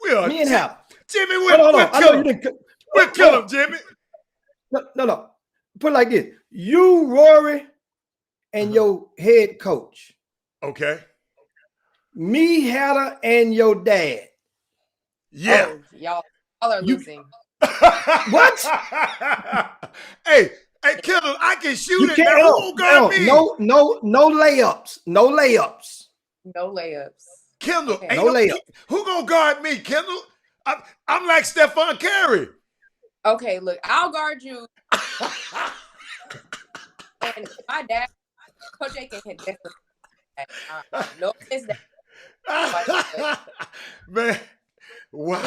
Me and Hannah. Jimmy, Hold on. I know you didn't. We'll kill him, Jimmy. No. Put it like this. You, Rory, and your head coach. Okay. Me, Hannah, and your dad. Yeah. Oh, y'all are losing. What? Hey, Kendall, I can shoot You it. can't. Now, who guard me? No layups. No layups. No layups. Kendall, Okay. No layup. Who gonna guard me, Kendall? I'm like Stephon Curry. Okay, look, I'll guard you. And my dad, Coach A can hit different. No, it's that. Man, wow.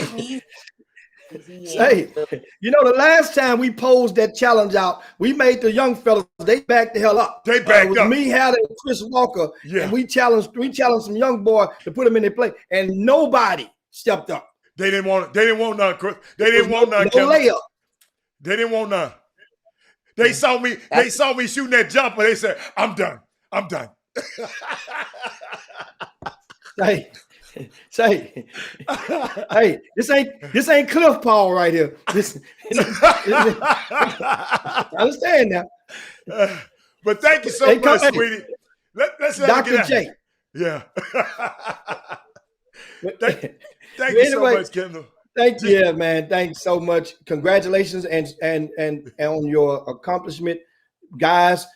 Hey, you know, the last time we posed that challenge out, we made the young fellas, they backed the hell up. They backed it was up. Me, Hatter, and Chris Walker, Yeah. and we challenged some young boy to put him in their play, and nobody stepped up. They didn't want none, Chris. They didn't want none, no Kendall. layup. They didn't want none. They saw me. They saw me shooting that jumper. They said, "I'm done. I'm done." Hey, this ain't Cliff Paul right here. I understand now. But thank you so much, sweetie. Let's let Dr. J. Yeah. Thank you Anyway, so much, Kendall. Thank you, yeah, man. Thanks so much. Congratulations and on your accomplishment, guys.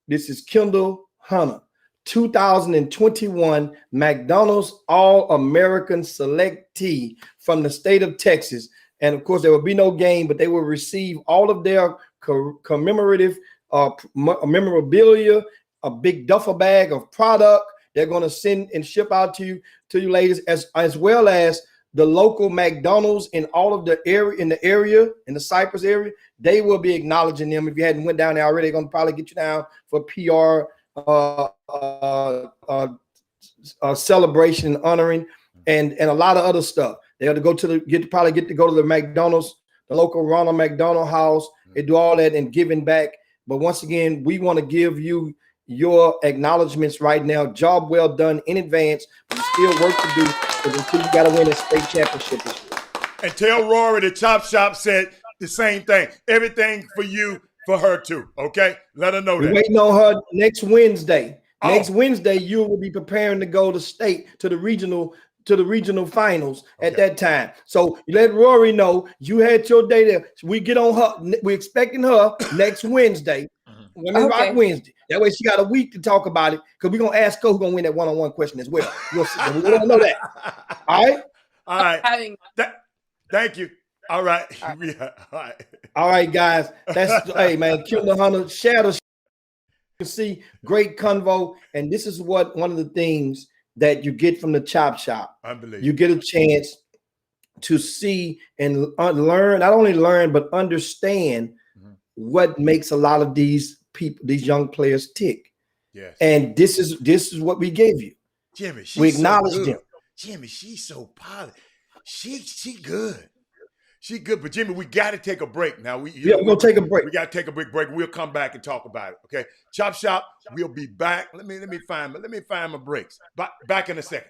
This is Kendall Hunter, 2021 McDonald's All-American Selectee from the state of Texas. And of course, there will be no game, but they will receive all of their commemorative memorabilia, a big duffel bag of product. They're going to send and ship out to you ladies, as well as the local McDonald's in all of the area, in the Cypress area. They will be acknowledging them. If you hadn't went down there already, they're going to probably get you down for PR celebration and honoring and a lot of other stuff. They have to go to probably get to go to the McDonald's, the local Ronald McDonald House. They do all that and giving back. But once again, we want to give you your acknowledgments right now. Job well done in advance. But still work to do, because until you got to win a state championship this year. And tell Rory the Chop Shop said the same thing. Everything for you, for her too. Okay, let her know that. We're waiting on her next Wednesday. Oh. Next Wednesday, you will be preparing to go to state to the regional finals at that time. So you let Rory know you had your day there. We get on her. We're expecting her next Wednesday. Women Rock Wednesday. That way she got a week to talk about it, because we're gonna ask her who's gonna win that one-on-one question as well. We don't know that. All right. All right. Thank you. All right. Yeah. All right. All right, guys. That's hey man, Kendall Hunter, shadow. You can see great convo, and this is one of the things that you get from the Chop Shop. Unbelievable. You get a chance to see and learn, not only learn, but understand what makes a lot of these people, these young players, tick. Yes. And this is what we gave you. Jimmy, we acknowledge so them. Jimmy, she's so positive. She good. She good. But Jimmy, we got to take a break now. We're gonna take a break. We got to take a break. We'll come back and talk about it. Okay. Chop Shop, we'll be back. Let me find my breaks. Back in a second.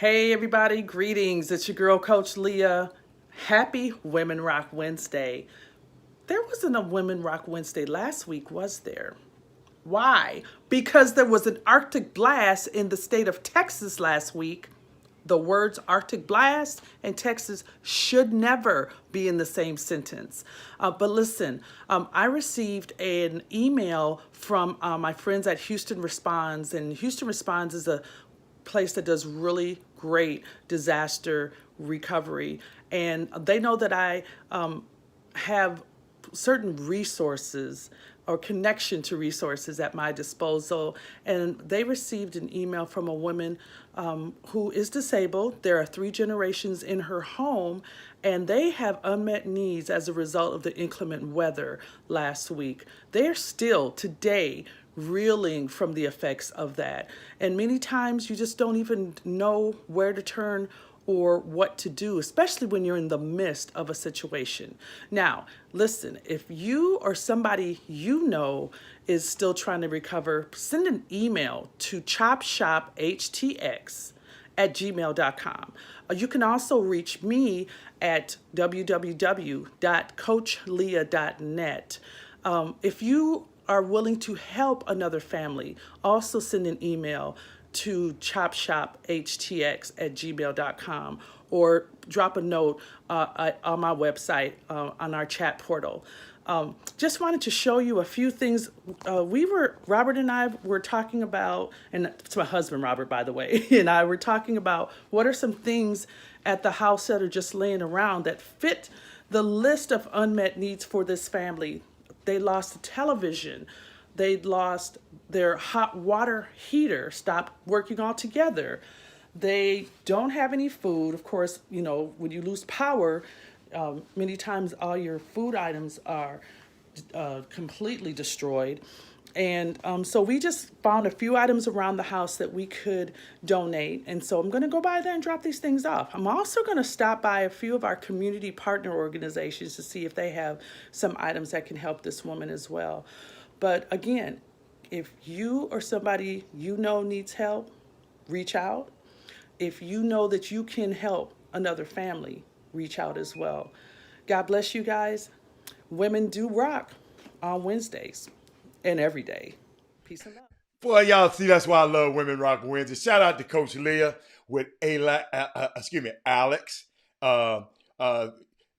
Hey everybody, greetings. It's your girl, Coach Leah. Happy Women Rock Wednesday. There wasn't a Women Rock Wednesday last week, was there? Why? Because there was an Arctic blast in the state of Texas last week. The words Arctic blast and Texas should never be in the same sentence. But listen, I received an email from my friends at Houston Responds, and Houston Responds is a place that does really great disaster recovery. And they know that I have certain resources or connection to resources at my disposal. And they received an email from a woman who is disabled. There are 3 generations in her home, and they have unmet needs as a result of the inclement weather last week. They're still today reeling from the effects of that. And many times you just don't even know where to turn or what to do, especially when you're in the midst of a situation. Now, listen, if you or somebody you know is still trying to recover, send an email to chopshophtx@gmail.com. You can also reach me at www.coachleah.net. If you are willing to help another family, also send an email to chopshophtx@gmail.com or drop a note on my website on our chat portal. Just wanted to show you a few things. Robert and I were talking about, and it's my husband, Robert, by the way, and I were talking about what are some things at the house that are just laying around that fit the list of unmet needs for this family. They lost a television. They lost their hot water heater, stopped working altogether. They don't have any food. Of course, you know, when you lose power, many times all your food items are completely destroyed. And so we just found a few items around the house that we could donate. And so I'm going to go by there and drop these things off. I'm also going to stop by a few of our community partner organizations to see if they have some items that can help this woman as well. But again, if you or somebody you know needs help, reach out. If you know that you can help another family, reach out as well. God bless you guys. Women do rock on Wednesdays and every day. Peace and love. Boy, y'all see, that's why I love Women Rock Wednesday. Shout out to Coach Leah with Alex. Let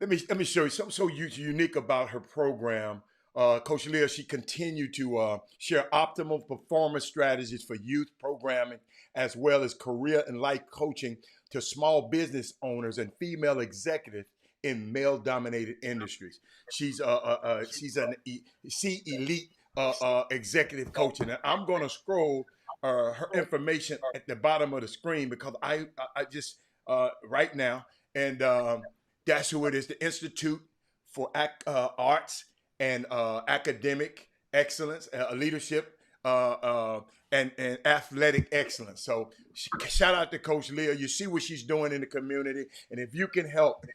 me show you something so unique about her program. Coach Leah, she continued to share optimal performance strategies for youth programming, as well as career and life coaching to small business owners and female executives in male-dominated industries. She's an elite executive coach, and I'm going to scroll her information at the bottom of the screen because I just right now, and that's who it is: the Institute for Arts and Academic Excellence, Leadership, and Athletic Excellence. So shout out to Coach Leah. You see what she's doing in the community, and if you can help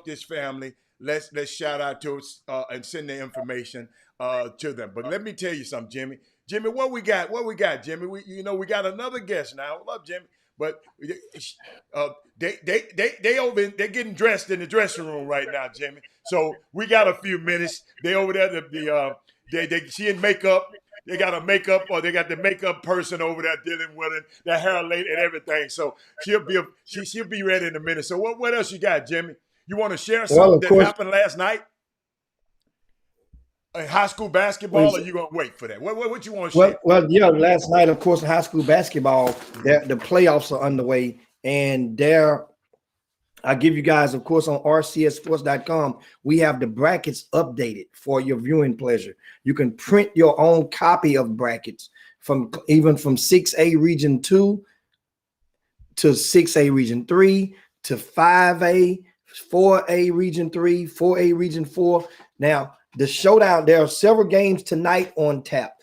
this family. Let's shout out to us and send the information to them. But let me tell you something, Jimmy. Jimmy, what we got, Jimmy? We got another guest now. I love Jimmy, but they're getting dressed in the dressing room right now, Jimmy. So we got a few minutes. They over there. She in makeup. They got a makeup, or they got the makeup person over there dealing with it, the hair lady and everything. So she'll be ready in a minute. So what else you got, Jimmy? You want to share something that happened last night in high school basketball, or you gonna wait for that? What you want to share? Well, yeah, last night, of course, in high school basketball, the playoffs are underway, and I give you guys, of course, on rcssports.com, we have the brackets updated for your viewing pleasure. You can print your own copy of brackets from 6A Region 2 to 6A Region 3 to 5A, 4A Region 3, 4A Region 4. Now, the showdown, there are several games tonight on tap.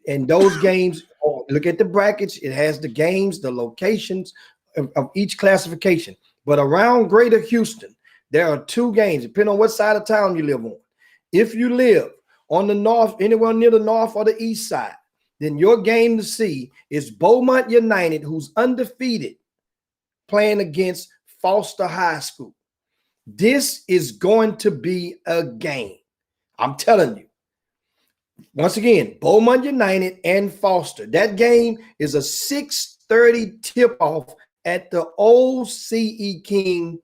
And those games, look at the brackets. It has the games, the locations of each classification. But around Greater Houston, there are 2 games, depending on what side of town you live on. If you live on the north, anywhere near the north or the east side, then your game to see is Beaumont United, who's undefeated playing against Foster High School. This is going to be a game. I'm telling you. Once again, Beaumont United and Foster. That game is a 6:30 tip-off at the old C.E. King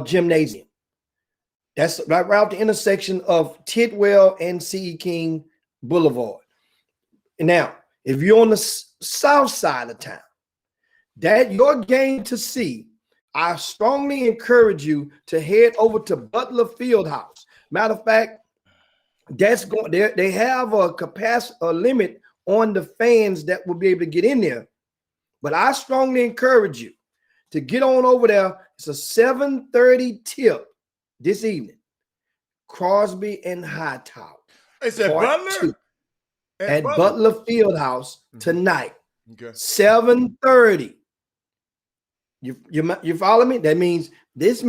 gymnasium. That's right around the intersection of Tidwell and C.E. King Boulevard. Now, if you're on the south side of town, that your game to see, I strongly encourage you to head over to Butler Fieldhouse. Matter of fact, that's going. They have a capacity, a limit on the fans that will be able to get in there. But I strongly encourage you to get on over there. It's a 7:30 tip this evening. Crosby and Hightower. It's at Butler? At Butler Fieldhouse tonight. Okay. 7:30. You follow me? That means this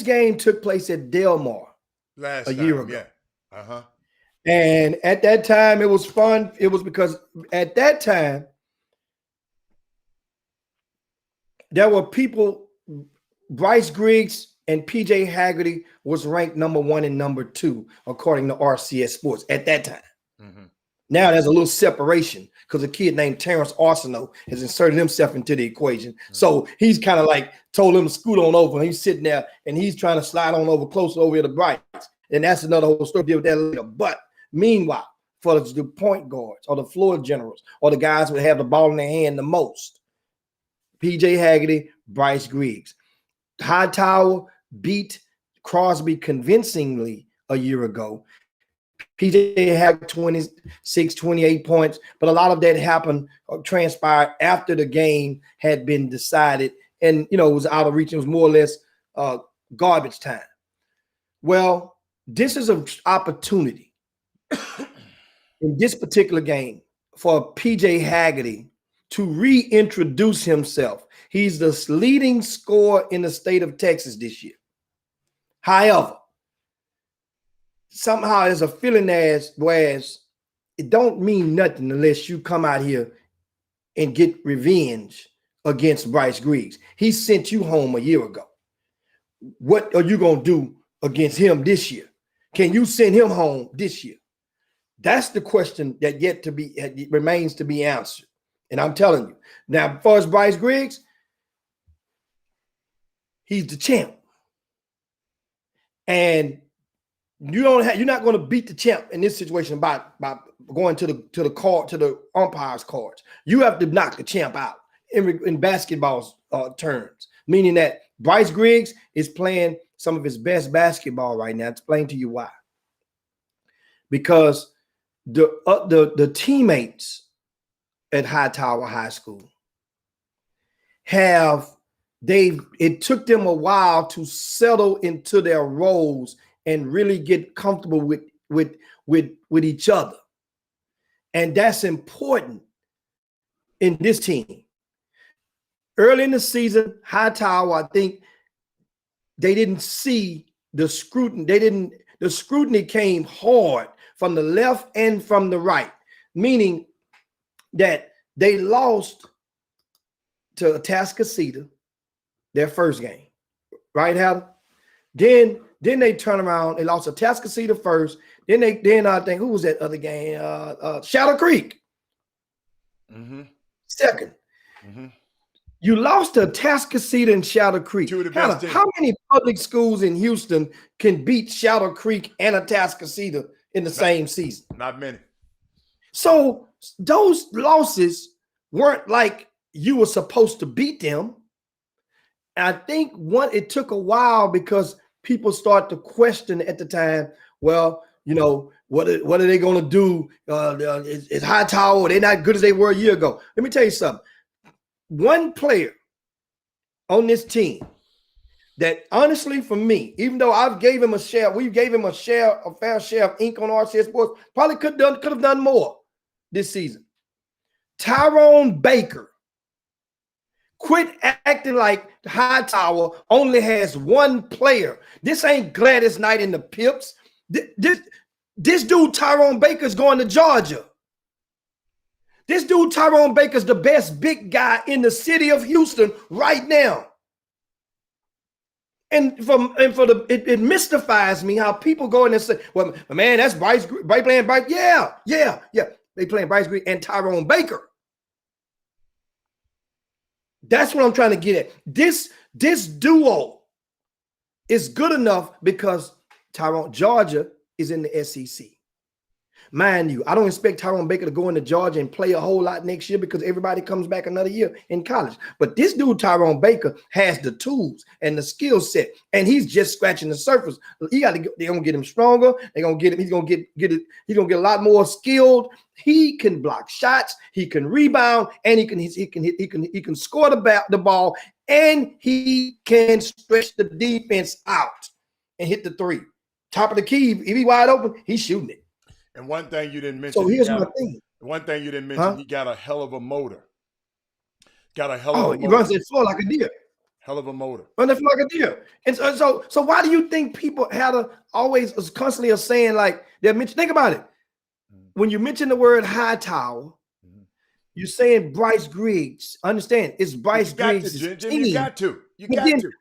game took place at Delmar a year ago. Yeah. And at that time, it was fun. It was because at that time, there were people, Bryce Griggs and PJ Haggerty was ranked number 1 and number 2, according to RCS Sports at that time. Mm-hmm. Now there's a little separation because a kid named Terrence Arsenault has inserted himself into the equation. Mm-hmm. So he's kind of like told him to scoot on over. And he's sitting there and he's trying to slide on over closer over here to Bryce. And that's another whole story. Deal with that later. But meanwhile, for the point guards or the floor generals or the guys who have the ball in their hand the most, PJ Haggerty, Bryce Griggs. Hightower beat Crosby convincingly a year ago. PJ had 26, 28 points, but a lot of that happened or transpired after the game had been decided and, it was out of reach. It was more or less garbage time. Well, this is an opportunity in this particular game for PJ Haggerty to reintroduce himself. He's the leading scorer in the state of Texas this year. However, somehow there's a feeling whereas it don't mean nothing unless you come out here and get revenge against Bryce Griggs. He sent you home a year ago. What are you going to do against him this year? Can you send him home this year? That's the question that remains to be answered. And I'm telling you. Now, as far as Bryce Griggs, he's the champ. And you're not going to beat the champ in this situation by going to the umpire's cards. You have to knock the champ out in basketball terms, meaning that Bryce Griggs is playing some of his best basketball right now. I'll explain to you why. Because the teammates at Hightower High School it took them a while to settle into their roles and really get comfortable with each other. And that's important in this team. Early in the season, Hightower, I think they didn't see the scrutiny. The scrutiny came hard from the left and from the right, meaning that they lost to Atascocita their first game, right, Hal? Then they turn around and lost to Atascocita first. Then I think, who was that other game? Shadow Creek. Mm-hmm. Second. Mm-hmm. You lost to Atascocita and Shadow Creek. Two of the best teams. How many public schools in Houston can beat Shadow Creek and Atascocita in the same season? Not many. So those losses weren't like you were supposed to beat them. And I think it took a while because people start to question at the time, well, what are they going to do? Is Hightower, they're not good as they were a year ago. Let me tell you something. One player on this team that honestly for me, even though we gave him a fair share of ink on RCS Sports, probably could have done more this season. Tyrone Baker. Quit acting like Hightower only has one player. This ain't Gladys Knight in the Pips. This dude, Tyrone Baker's going to Georgia. This dude, Tyrone Baker's the best big guy in the city of Houston right now. It mystifies me how people go in and say, well, man, that's Bryce playing Bryce. Yeah. They playing Bryce Green and Tyrone Baker. That's what I'm trying to get at. This duo is good enough because Georgia is in the SEC. Mind you, I don't expect Tyrone Baker to go into Georgia and play a whole lot next year because everybody comes back another year in college. But this dude, Tyrone Baker, has the tools and the skill set, and he's just scratching the surface. They're gonna get him stronger. They're gonna get him. He's gonna get it. He's gonna get a lot more skilled. He can block shots. He can rebound, and he can score the ball, and he can stretch the defense out and hit the three. Top of the key. If he's wide open, he's shooting it. And one thing you didn't mention. So here's my thing. One thing you didn't mention, he got a hell of a motor. Got a hell of a motor. He runs that floor like a deer. Hell of a motor. Run that floor like a deer. And so why do you think people always constantly are saying like they're mentioning? Think about it. When you mention the word Hightower, you're saying Bryce Griggs. Understand? It's Bryce Griggs. Jimmy, you got to.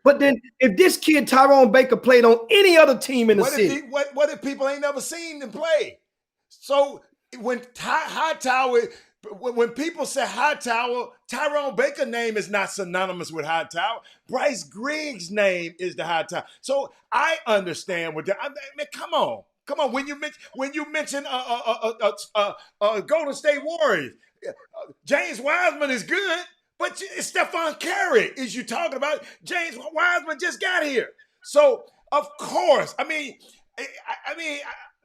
But then if this kid Tyrone Baker played on any other team in the city, what if people ain't never seen him play? So when Hightower, when people say Hightower, Tyrone Baker's name is not synonymous with Hightower. Bryce Griggs' name is the Hightower. So I understand what I mean. Come on. When you mention Golden State Warriors, James Wiseman is good, but Stephon Curry is you talking about. James Wiseman just got here, so of course,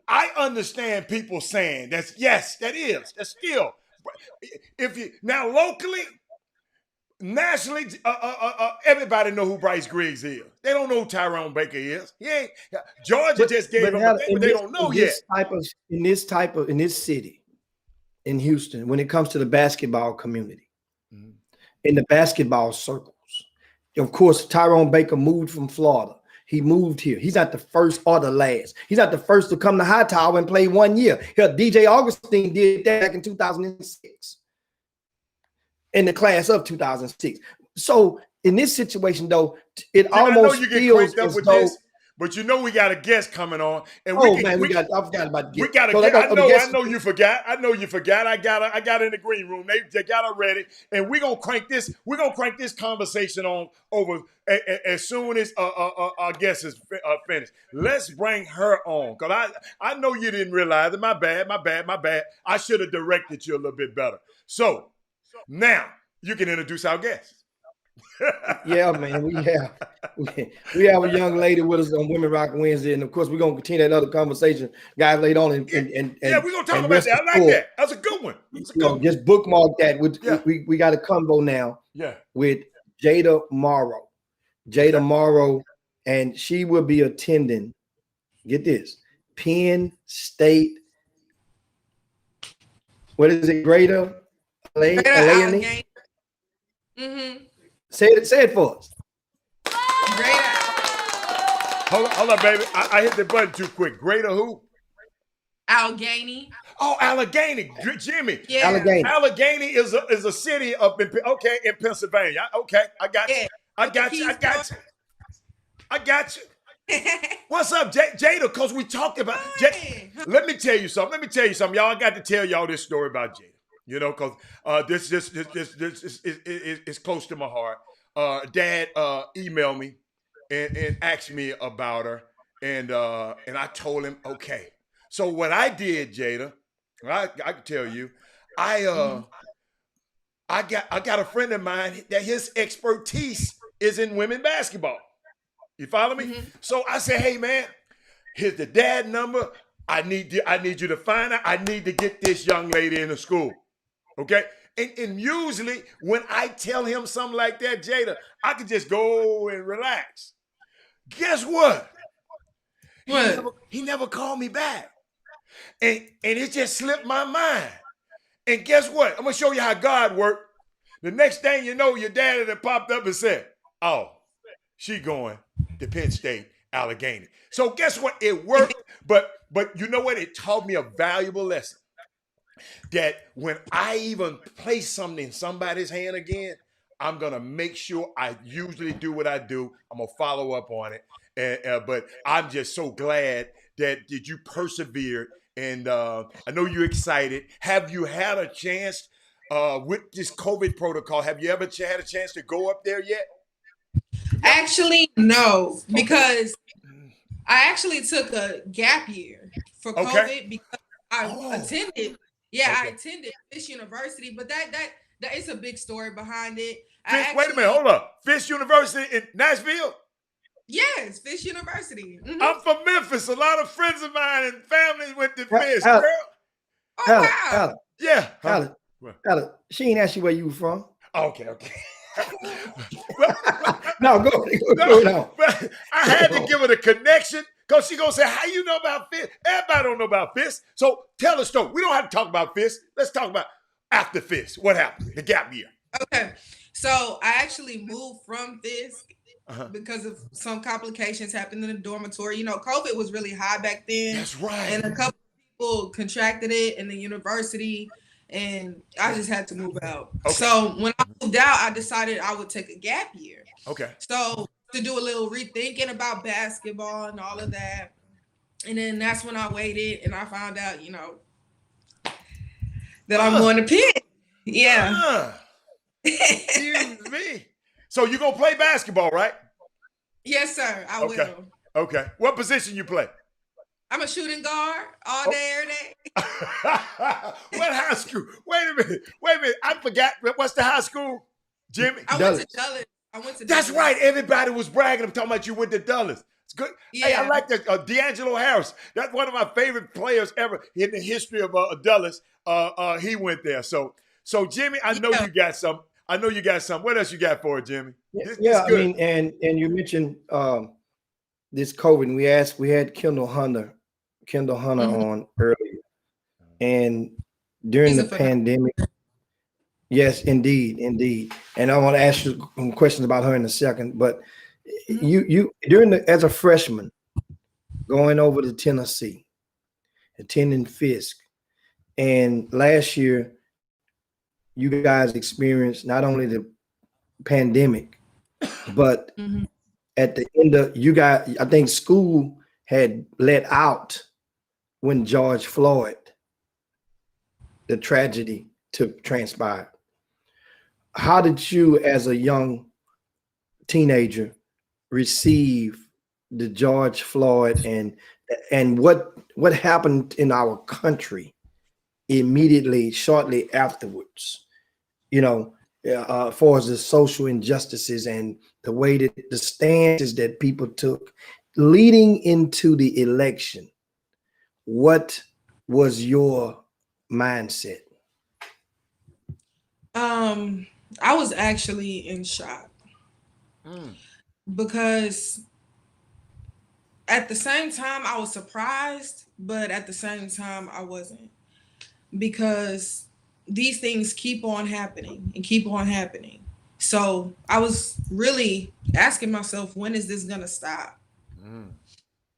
I understand people saying that's still. If you now locally, nationally, everybody know who Bryce Griggs is. They don't know who Tyrone Baker is. He ain't. Georgia just gave him a thing, but they don't know yet. In this city, in Houston, when it comes to the basketball community, in the basketball circles, of course, Tyrone Baker moved from Florida. He moved here. He's not the first or the last. He's not the first to come to Hightower and play 1 year. Hell, DJ Augustine did that back in 2006. In the class of 2006. So in this situation, though, it almost feels as though. This, but you know we got a guest coming on, and I forgot about the guest. We got a guest. I know you forgot. I got in the green room. They got her ready, and we're gonna crank this. We're gonna crank this conversation on over as soon as our guest is finished. Let's bring her on, cause I know you didn't realize it. My bad. I should have directed you a little bit better. So now you can introduce our guest. Yeah, man, we have a young lady with us on Women Rock Wednesday, and of course we're gonna continue that other conversation, guys, later on. And we're gonna talk about that. I like that. That's a good one. Just bookmark that. We got a combo now. Yeah, with Jada Morrow. And she will be attending. Get this, Penn State. What is it? Greater Allegheny. Say it for us. Hold on, baby. I hit the button too quick. Greater who? Allegheny. Oh, Allegheny. Jimmy. Yeah. Allegheny is a city up in Pennsylvania. Okay, I got you. I got you. What's up, Jada? Because we talked about Let me tell you something. Y'all, I got to tell y'all this story about Jada. You know, because this is close to my heart. Dad emailed me and asked me about her, and I told him, okay. So what I did, Jada, I can tell you, I got a friend of mine that his expertise is in women basketball. You follow me? So I said, hey man, here's the dad number. I need you to find out. I need to get this young lady into school. Okay? And usually when I tell him something like that, Jada, I can just go and relax. Guess what? He never called me back. And it just slipped my mind. And guess what? I'm going to show you how God worked. The next thing you know, your daddy that popped up and said, oh, she going to Penn State, Allegheny. So guess what? It worked, but you know what? It taught me a valuable lesson. that when I even place something in somebody's hand again, I'm gonna make sure I usually do what I do. I'm gonna follow up on it. But I'm just so glad that you persevered, and I know you're excited. Have you had a chance with this COVID protocol? Have you ever had a chance to go up there yet? Actually, no, Okay. because I actually took a gap year for Okay. COVID because I attended. Yeah, I attended Fish University, but that is a big story behind it. Wait a minute, hold up. Fish University in Nashville? Yes, Fish University. Mm-hmm. I'm from Memphis. A lot of friends of mine and family went to Fish, Al- girl. Oh wow. Alex, Yeah. Alex, Alex, she ain't asked you where you from. Okay. No, go on. But I had to give her the connection because she gonna say, "How you know about Fish?" Everybody don't know about Fish. So tell the story. We don't have to talk about Fish. Let's talk about after Fish. What happened? The gap year. Okay, so I actually moved from Fisk because of some complications happened in the dormitory. You know, COVID was really high back then. That's right. And a couple people contracted it in the university, and I just had to move out. Okay. So when I moved out, I decided I would take a gap year. Okay. So to do a little rethinking about basketball and all of that. And then that's when I waited and I found out, you know, that I'm going to Pitt. Yeah. Excuse me. So you gonna play basketball, right? Yes, sir. I will. Okay. What position you play? I'm a shooting guard all day, every day. What high school? Wait a minute. I forgot. What's the high school, Jimmy? I went to Dulles. That's right. Everybody was bragging. I'm talking about you went to Dulles. It's good. Yeah. Hey, I like that. D'Angelo Harris. That's one of my favorite players ever in the history of Dulles. He went there. So Jimmy, I know you got some. What else you got for it, Jimmy? I mean, and you mentioned this COVID. We had Kendall Hunter on earlier, and during the pandemic. Yes, indeed. And I want to ask you some questions about her in a second. But you as a freshman going over to Tennessee, attending Fisk, and last year you guys experienced not only the pandemic, but at the end of I think school had let out when George Floyd, the tragedy transpired. How did you, as a young teenager, receive the George Floyd and what happened in our country immediately, shortly afterwards? You know, as far as the social injustices and the way that the stances that people took leading into the election. What was your mindset? I was actually in shock because at the same time I was surprised, but at the same time I wasn't, because these things keep on happening and keep on happening. So I was really asking myself, when is this gonna stop?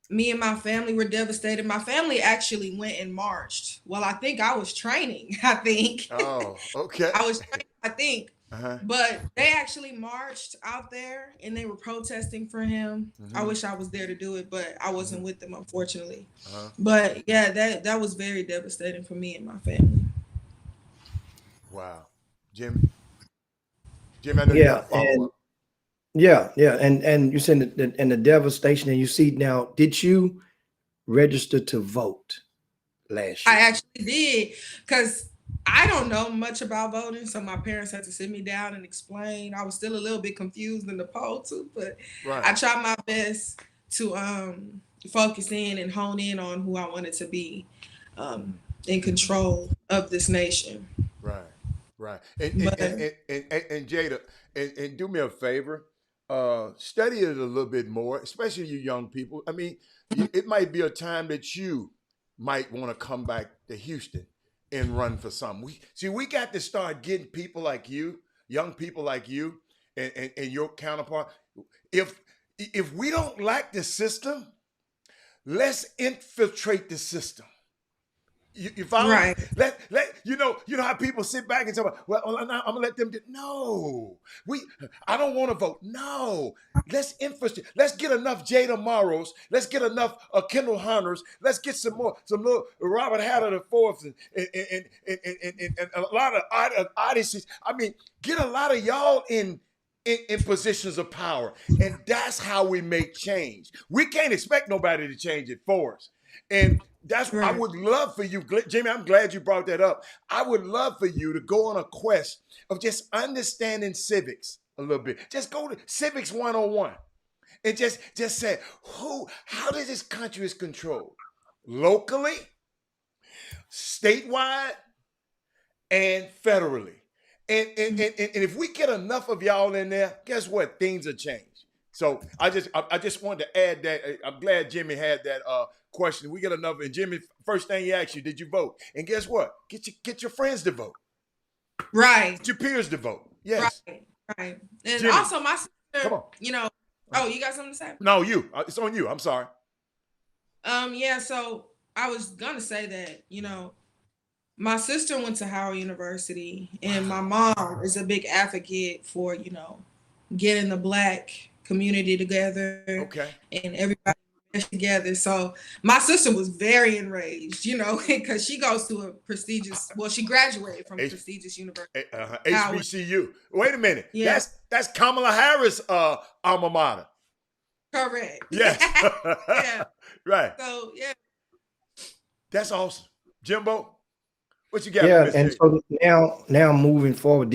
Me and my family were devastated. My family actually went and marched. Well, I think I was training. Oh, okay. I was training, but they actually marched out there and they were protesting for him. I wish I was there to do it, but I wasn't with them, unfortunately. But yeah, that was very devastating for me and my family. Wow. Jimmy, I know you got to follow up. Yeah. And you said the devastation, and you see now, did you register to vote last year? I actually did, because I don't know much about voting. So my parents had to sit me down and explain. I was still a little bit confused in the poll too, but I tried my best to focus in and hone in on who I wanted to be in control of this nation. Right. And Jada, and do me a favor. Study it a little bit more, especially you young people. I mean, it might be a time that you might want to come back to Houston and run for something. We got to start getting people like you, young people like you, and your counterpart. If we don't like the system, let's infiltrate the system. You follow? Right. You know how people sit back and say, well, I'm gonna let them do. No, I don't want to vote. No, let's infrastructure. Let's get enough Jada Morrows. Let's get enough Kendall Hunters. Let's get some little Robert Hatter the fourth and a lot of Odysseys. I mean, get a lot of y'all in positions of power. And that's how we make change. We can't expect nobody to change it for us. And that's I would love for you, Jimmy, I'm glad you brought that up. I would love for you to go on a quest of just understanding civics a little bit. Just go to Civics 101 and just say, how does this country is controlled? Locally, statewide, and federally. And if we get enough of y'all in there, guess what? Things will change. So I just wanted to add that. I'm glad Jimmy had that question. We get enough. And Jimmy, first thing he asked you, did you vote? And guess what? Get your friends to vote. Right. Get your peers to vote. Yes. Right. And Jimmy, also my sister, come on. You got something to say? No, you. It's on you. I'm sorry. Yeah, so I was gonna say that, my sister went to Howard University, and my mom is a big advocate for, getting the Black community together. Okay. And everybody together. So my sister was very enraged, because she goes to a prestigious, she graduated from a prestigious university. HBCU. Wait a minute. Yeah. That's Kamala Harris' alma mater. Correct. Yes. Yeah. Right. So, yeah. That's awesome. Jimbo, what you got? Yeah, and so now moving forward,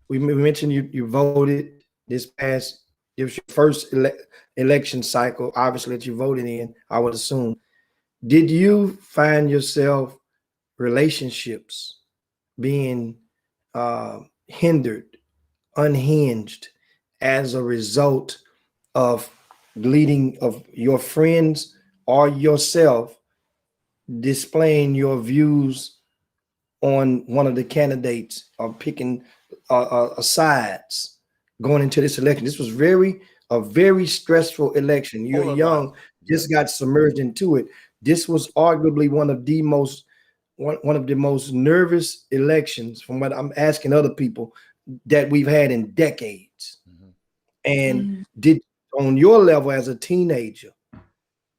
we mentioned you voted this past, it was your first election cycle, obviously, that you voted in, I would assume. Did you find yourself relationships being hindered, unhinged as a result of leading of your friends or yourself displaying your views on one of the candidates or picking sides going into this election? This was a very stressful election. You're young, just got submerged into it. This was arguably one of the most nervous elections, from what I'm asking other people, that we've had in decades. Mm-hmm. And did, on your level as a teenager,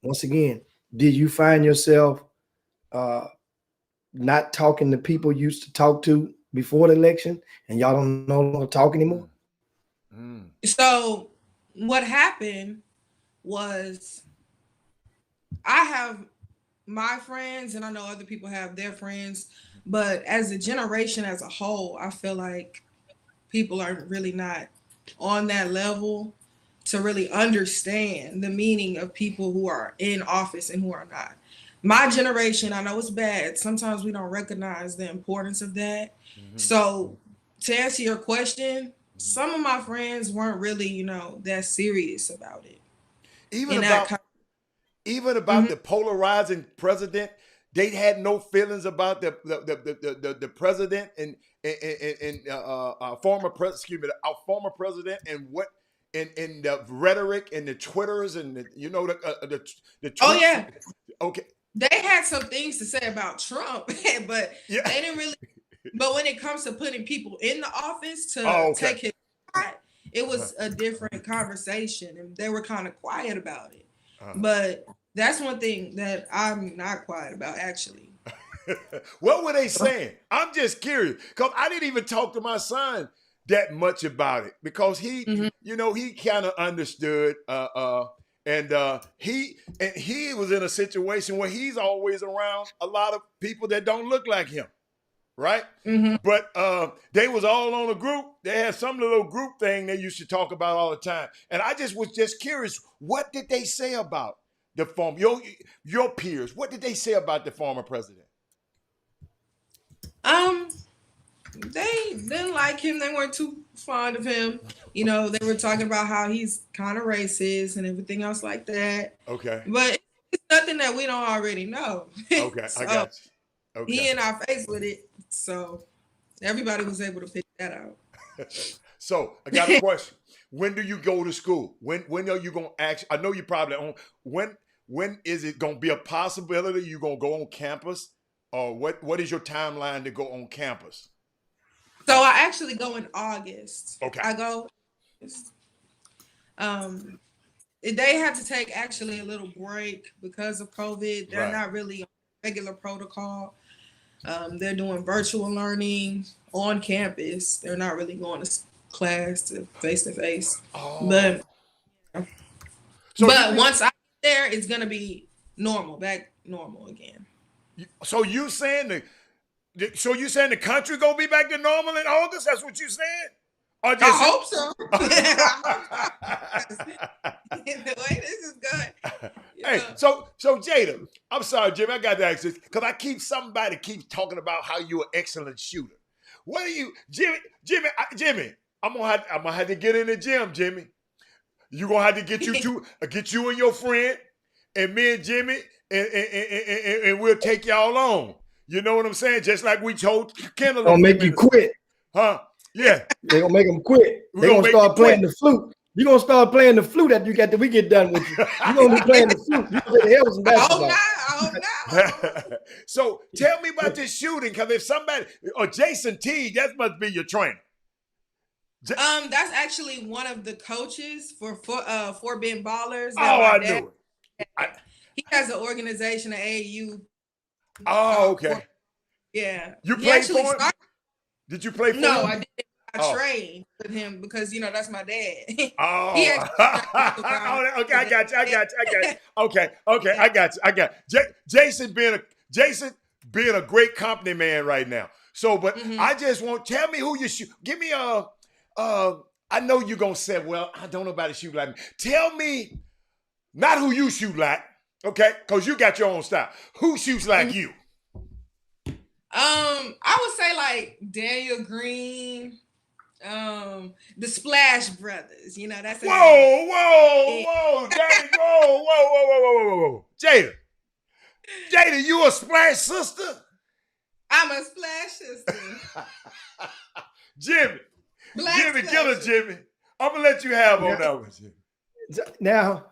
once again, did you find yourself not talking to people you used to talk to before the election, and y'all don't no longer talk anymore? So what happened was, I have my friends, and I know other people have their friends, but as a generation as a whole, I feel like people are really not on that level to really understand the meaning of people who are in office and who are not. My generation, I know it's bad. Sometimes we don't recognize the importance of that. Mm-hmm. So to answer your question, some of my friends weren't really, that serious about it. Even about the polarizing president, they had no feelings about the president and our former president and what and the rhetoric and the Twitters and the tweets. Oh yeah. Okay. They had some things to say about Trump, but they didn't really. But when it comes to putting people in the office to take his spot, it was a different conversation, and they were kind of quiet about it. But that's one thing that I'm not quiet about, actually. What were they saying? I'm just curious, because I didn't even talk to my son that much about it, because he kind of understood. And he was in a situation where he's always around a lot of people that don't look like him, right? Mm-hmm. But they was all on a group. They had some little group thing they used to talk about all the time. And I was just curious, what did they say about the former, your peers? What did they say about the former president? They didn't like him. They weren't too fond of him. They were talking about how he's kind of racist and everything else like that. Okay. But it's nothing that we don't already know. Okay, so I got you. Okay. He in our face with it. So everybody was able to pick that out. So I got a question. When do you go to school? When are you going to actually, I know you probably on, when is it going to be a possibility you're going to go on campus or what is your timeline to go on campus? So I actually go in August. Okay. I go. They had to take actually a little break because of COVID. They're not really on regular protocol. They're doing virtual learning on campus. They're not really going to class to face. But once I get there, it's gonna be back normal again. So you saying the country gonna be back to normal in August? That's what you saying? Or just I hope so. The way this is going. Hey, so Jada, I'm sorry, Jimmy, I got to ask this because somebody keeps talking about how you're an excellent shooter. What are you, Jimmy? Jimmy, I'm gonna have to get in the gym, Jimmy. You're gonna have to get you and your friend and me and Jimmy and we'll take y'all on. You know what I'm saying? Just like we told Kendall. Gonna make you quit. Huh? Yeah. They're gonna make them quit. They're gonna start playing the flute. You're gonna start playing the flute after we get done with you. You're gonna be playing the flute. You're gonna hell with some basketball. I hope not. So tell me about this shooting, because if somebody or Jason T, that must be your trainer. That's actually one of the coaches for Ben Ballers. I knew it. He has an organization at AAU. Oh, okay. Yeah. You played for him? Did you play for him? No, I didn't. I trained with him because that's my dad. Oh, okay. I got you. Okay, I got you. Jason being a great company man right now. So, but I just tell me who you shoot. Give me I know you're gonna say, well, I don't know about to shoot like me. Tell me not who you shoot like, okay? Because you got your own style. Who shoots like you? I would say like Daniel Green. The Splash Brothers, that's whoa, Daddy, whoa. Jada, you a Splash sister? I'm a Splash sister. Jimmy, get her, Jimmy. I'm gonna let you have on that one, Jimmy. Now,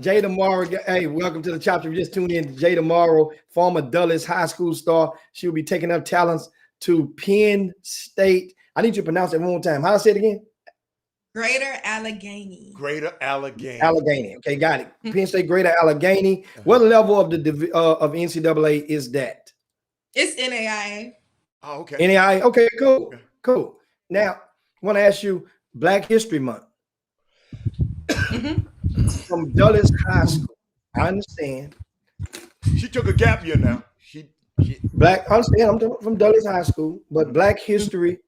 Jada Morrow, hey, welcome to the Chop Shop. Just tuned in to Jada Morrow, former Dulles High School star. She'll be taking up talents to Penn State. I need you to pronounce it one more time. How do I say it again? Greater Allegheny. Allegheny. Okay, got it. Penn State, Greater Allegheny. What level of the of NCAA is that? It's NAIA. Oh, okay. NAIA. Okay, cool. Now, I want to ask you Black History Month. From Dulles High School. I understand. She took a gap year now. I understand. I'm from Dulles High School, but Black history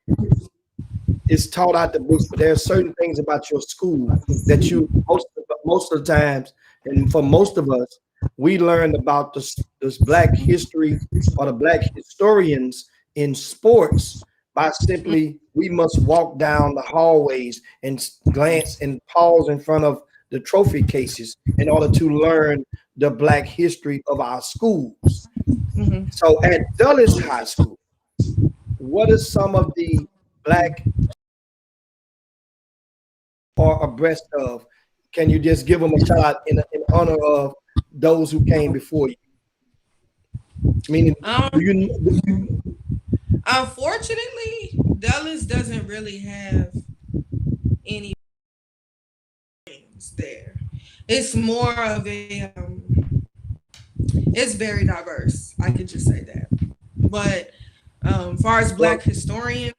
is taught out the books. But there are certain things about your school that you most of the times, and for most of us, we learned about this Black history or the Black historians in sports by simply we must walk down the hallways and glance and pause in front of the trophy cases in order to learn the Black history of our schools. So at Dulles High School, what are some of the Black are abreast of? Can you just give them a shout out in honor of those who came before you? Meaning, unfortunately, Dulles doesn't really have any things there. It's more of a it's very diverse. I could just say that. But as far as Black historians,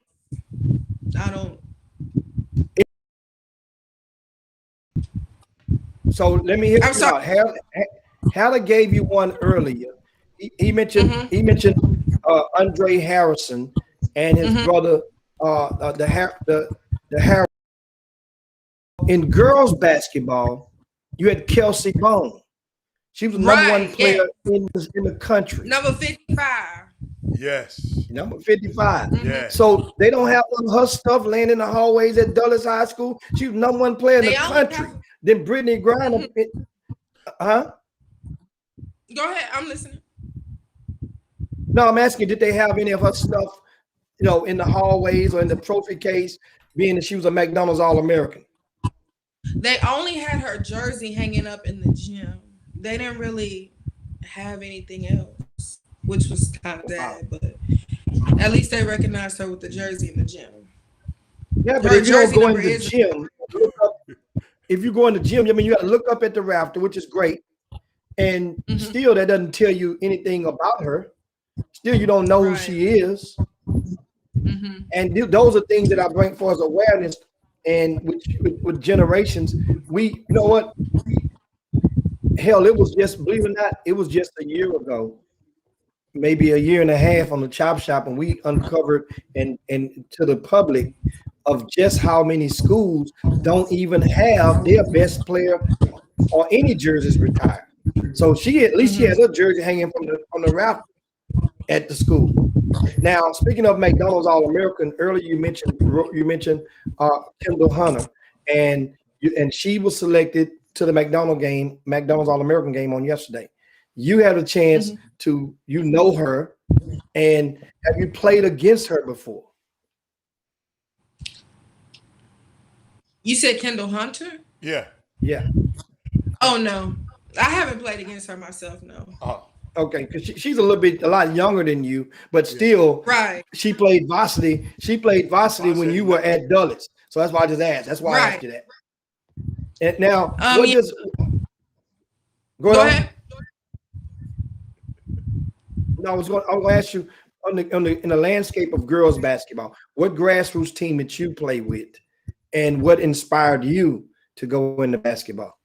I don't. So let me hear you out. Hannah gave you one earlier. He mentioned Andre Harrison and his brother the Harrison. In girls basketball, you had Kelsey Bone. She was the number one player in the country. Number 55. Yes. Number 55. Yes. So they don't have her stuff laying in the hallways at Dulles High School. She was number one player in the country. Then Brittany Griner. Go ahead. I'm listening. No, I'm asking, did they have any of her stuff, in the hallways or in the trophy case, being that she was a McDonald's All-American? They only had her jersey hanging up in the gym. They didn't really have anything else. which was kind of Wow. sad, but at least they recognized her with the jersey in the gym. Yeah, but Her if you don't jersey go in number the is gym, look up, if you go in the gym, I mean, you got to look up at the rafter, which is great. And still, that doesn't tell you anything about her. Still, you don't know who right. she is. And those are things that I bring for as awareness. And with generations, you know what? Hell, it was just, believe it or not, it was just a year ago, maybe a year and a half on the Chop Shop, and we uncovered and to the public of just how many schools don't even have their best player or any jerseys retired. So she at least she has her jersey hanging from the raft at the school. Now, speaking of McDonald's All-American, earlier you mentioned Kendall Hunter, and she was selected to the McDonald's All-American game on yesterday. You had a chance to know her, and have you played against her before? You said Kendall Hunter? Yeah. Yeah. Oh no, I haven't played against her myself. No. Oh. Okay, because she's a lot younger than you, but still, Right. she played varsity. She played varsity when you were at Dulles, so that's why I just asked. That's why I asked you that. And now, what does go ahead? No, I was going to ask you in the landscape of girls basketball, what grassroots team did you play with, and what inspired you to go into basketball?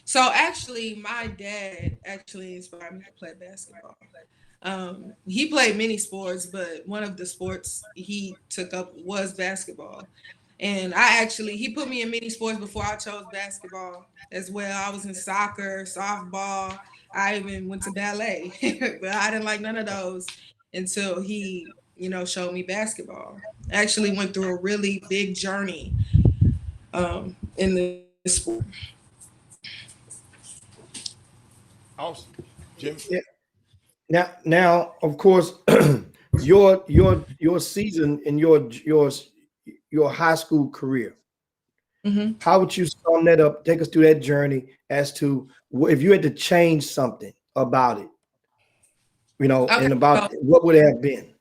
So actually, my dad actually inspired me to play basketball. He played many sports, but one of the sports he took up was basketball. And he put me in many sports before I chose basketball as well. I was in soccer, softball. I even went to ballet, but I didn't like none of those until he, showed me basketball. I actually went through a really big journey in the sport. Awesome. Jim? Yeah. Now, of course, your season in your high school career. How would you sum that up? Take us through that journey as to if you had to change something about it, and about what would it have been?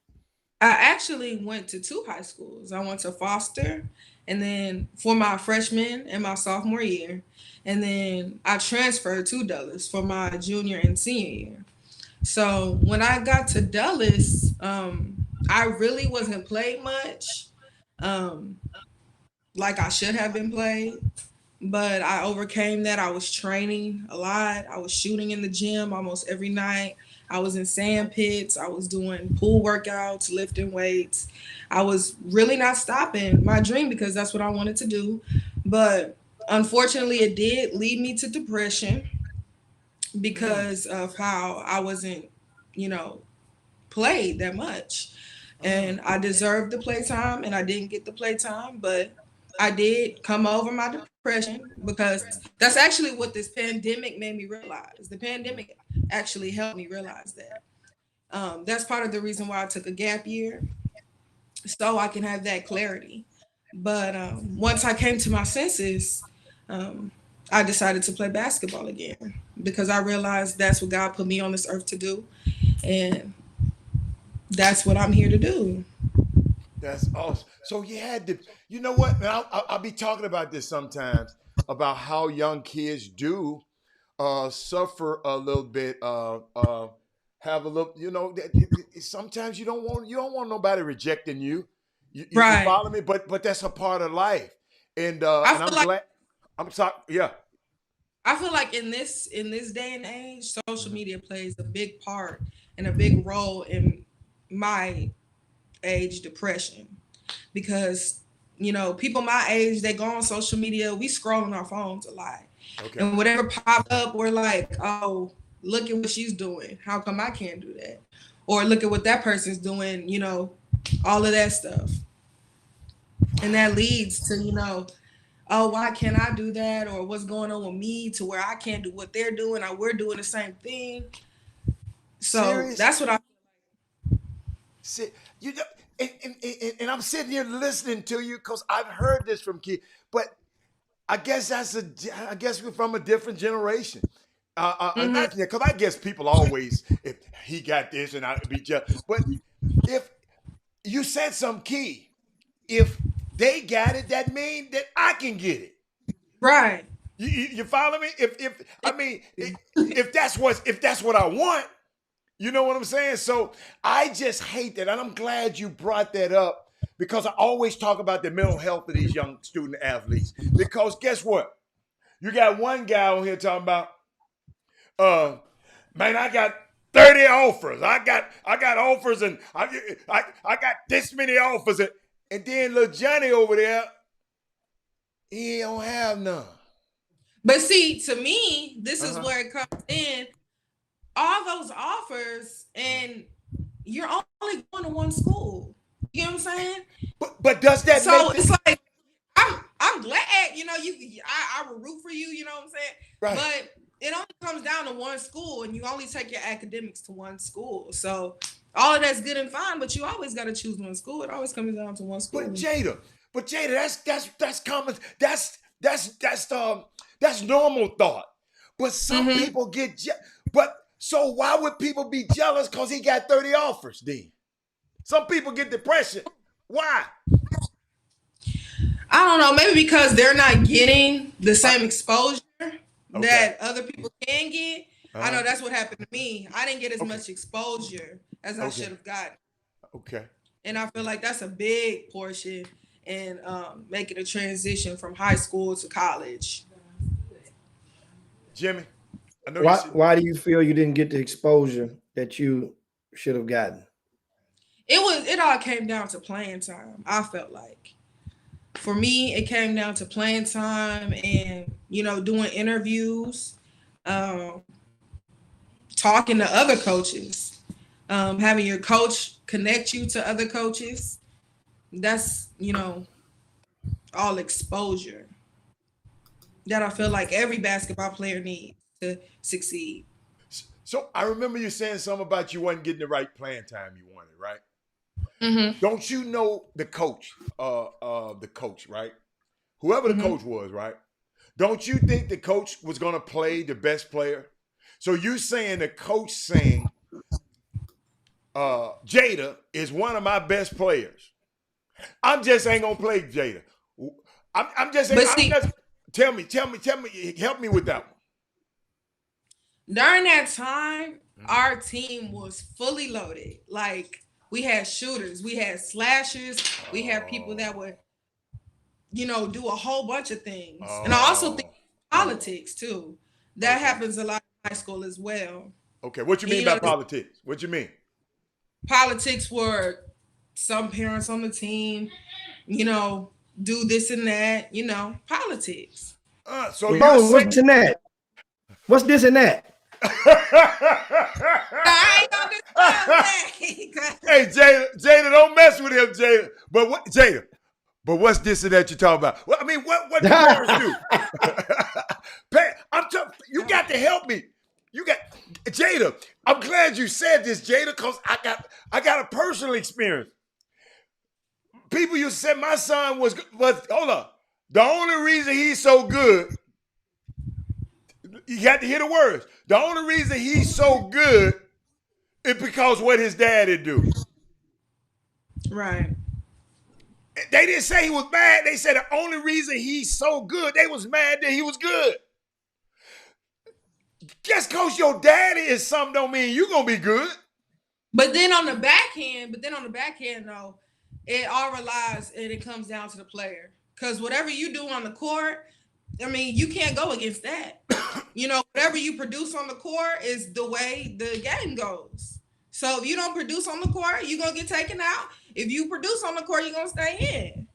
I actually went to 2 high schools. I went to Foster, and then for my freshman and my sophomore year, and then I transferred to Dulles for my junior and senior year. So when I got to Dulles, I really wasn't played much, like I should have been played. But I overcame that. I was training a lot. I was shooting in the gym almost every night. I was in sand pits. I was doing pool workouts, lifting weights. I was really not stopping my dream because that's what I wanted to do. But unfortunately, it did lead me to depression because of how I wasn't, played that much. And I deserved the playtime and I didn't get the playtime, but I did come over my depression because that's actually what this pandemic made me realize. The pandemic actually helped me realize that. That's part of the reason why I took a gap year, so I can have that clarity. But once I came to my senses, I decided to play basketball again because I realized that's what God put me on this earth to do. And that's what I'm here to do. That's awesome. So you had to, you know what? And I'll be talking about this sometimes about how young kids do suffer a little bit, have a little, sometimes you don't want nobody rejecting you. You Right. follow me? But that's a part of life. And I and feel I'm like glad. I'm sorry. Yeah. I feel like in this day and age, social media plays a big part and a big role in my age depression because people my age, they go on social media, we scroll on our phones a lot, Okay. and whatever popped up, we're like, oh, look at what she's doing, how come I can't do that, or look at what that person's doing, all of that stuff. And that leads to oh, why can't I do that, or what's going on with me to where I can't do what they're doing, or we're doing the same thing. So Serious? that's what I See, you know, and I'm sitting here listening to you because I've heard this from kids, but I guess we're from a different generation. Not because I guess people always, if he got this and I'd be just, but if you said some key, if they got it, that means that I can get it. Right. You follow me? If that's what I want, you know what I'm saying? So I just hate that, and I'm glad you brought that up because I always talk about the mental health of these young student athletes. Because guess what? You got one guy on here talking about, man, I got 30 offers. I got offers, and I got this many offers, and then little Johnny over there, he don't have none. But see, to me, this is where it comes in. All those offers, and you're only going to one school. You know what I'm saying? But does that so make it's like I'm glad, I will root for you, you know what I'm saying? Right. But it only comes down to one school, and you only take your academics to one school. So all of that's good and fine, but you always got to choose one school. It always comes down to one school. But Jada, that's common. That's normal thought. But some people get so why would people be jealous because he got 30 offers, D? Some people get depression. Why? I don't know. Maybe because they're not getting the same exposure that other people can get. I know that's what happened to me. I didn't get as much exposure as I should have gotten. Okay. And I feel like that's a big portion in making a transition from high school to college. Jimmy, I know why do you feel you didn't get the exposure that you should have gotten? It all came down to playing time. I felt like for me, it came down to playing time and, doing interviews, talking to other coaches, having your coach connect you to other coaches. That's, all exposure that I feel like every basketball player needs to succeed. So I remember you saying something about you wasn't getting the right playing time you wanted, right? Mm-hmm. Don't you know the coach, right? Whoever the coach was, right? Don't you think the coach was going to play the best player? So you saying the coach saying, Jada is one of my best players. I'm just ain't going to play Jada. I'm just tell me, help me with that one. During that time, our team was fully loaded. Like, we had shooters, we had slashers, we had people that would, do a whole bunch of things. And I also think politics too. That happens a lot in high school as well. Okay, what you mean by politics? What you mean? Politics were some parents on the team, do this and that, politics. So what's in that? What's this and that? I ain't gonna Hey, Jada, don't mess with him, Jada. But what's this and that you talking about? Well, I mean, what do parents do? You got to help me. Jada. I'm glad you said this, Jada, because I got a personal experience. People used to say my son was hold up. The only reason he's so good, you got to hear the words. The only reason he's so good is because what his daddy do. Right. They didn't say he was bad. They said the only reason he's so good, they was mad that he was good. Just because your daddy is something don't mean you're going to be good. But then on the back end, though, it all relies and it comes down to the player. Because whatever you do on the court, I mean, you can't go against that. Whatever you produce on the court is the way the game goes. So if you don't produce on the court, you're going to get taken out. If you produce on the court, you're going to stay in.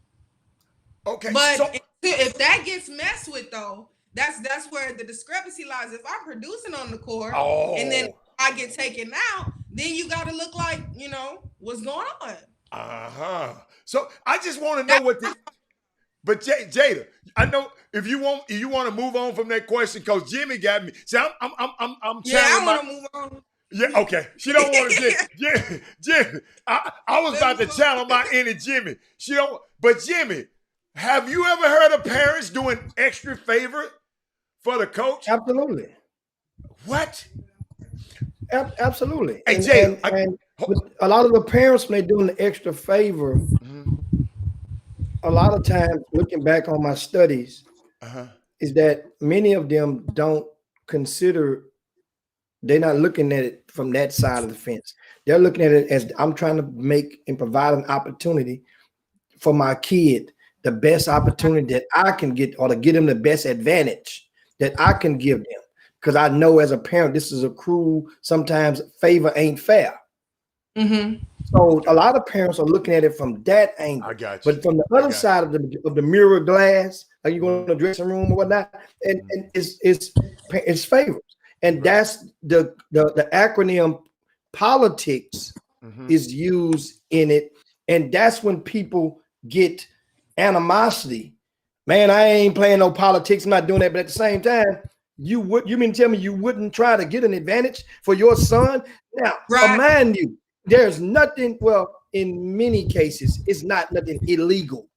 Okay. But if that gets messed with, though, that's where the discrepancy lies. If I'm producing on the court and then I get taken out, then you got to look like, what's going on. So I just want to know but Jada, I know if you want to move on from that question because Jimmy got me. See, I'm I want to move on. Yeah, okay. She don't want to Jimmy. I was about to channel my inner Jimmy. She don't. But Jimmy, have you ever heard of parents doing extra favor for the coach? Absolutely. What? Absolutely. Hey, And Jada, with a lot of the parents, when they're doing the extra favor, a lot of times looking back on my studies, is that many of them don't consider, they're not looking at it from that side of the fence. They're looking at it as I'm trying to make and provide an opportunity for my kid, the best opportunity that I can get, or to get them the best advantage that I can give them. Because I know as a parent, this is a cruel, sometimes favor ain't fair. Mm-hmm. So a lot of parents are looking at it from that angle. I got you. But from the other side of the mirror glass, like you go in the dressing room or whatnot, and it's favors. And that's the acronym politics is used in it. And that's when people get animosity. Man, I ain't playing no politics. I'm not doing that. But at the same time, you mean tell me you wouldn't try to get an advantage for your son? Now, mind you, there's nothing, well, in many cases, it's not nothing illegal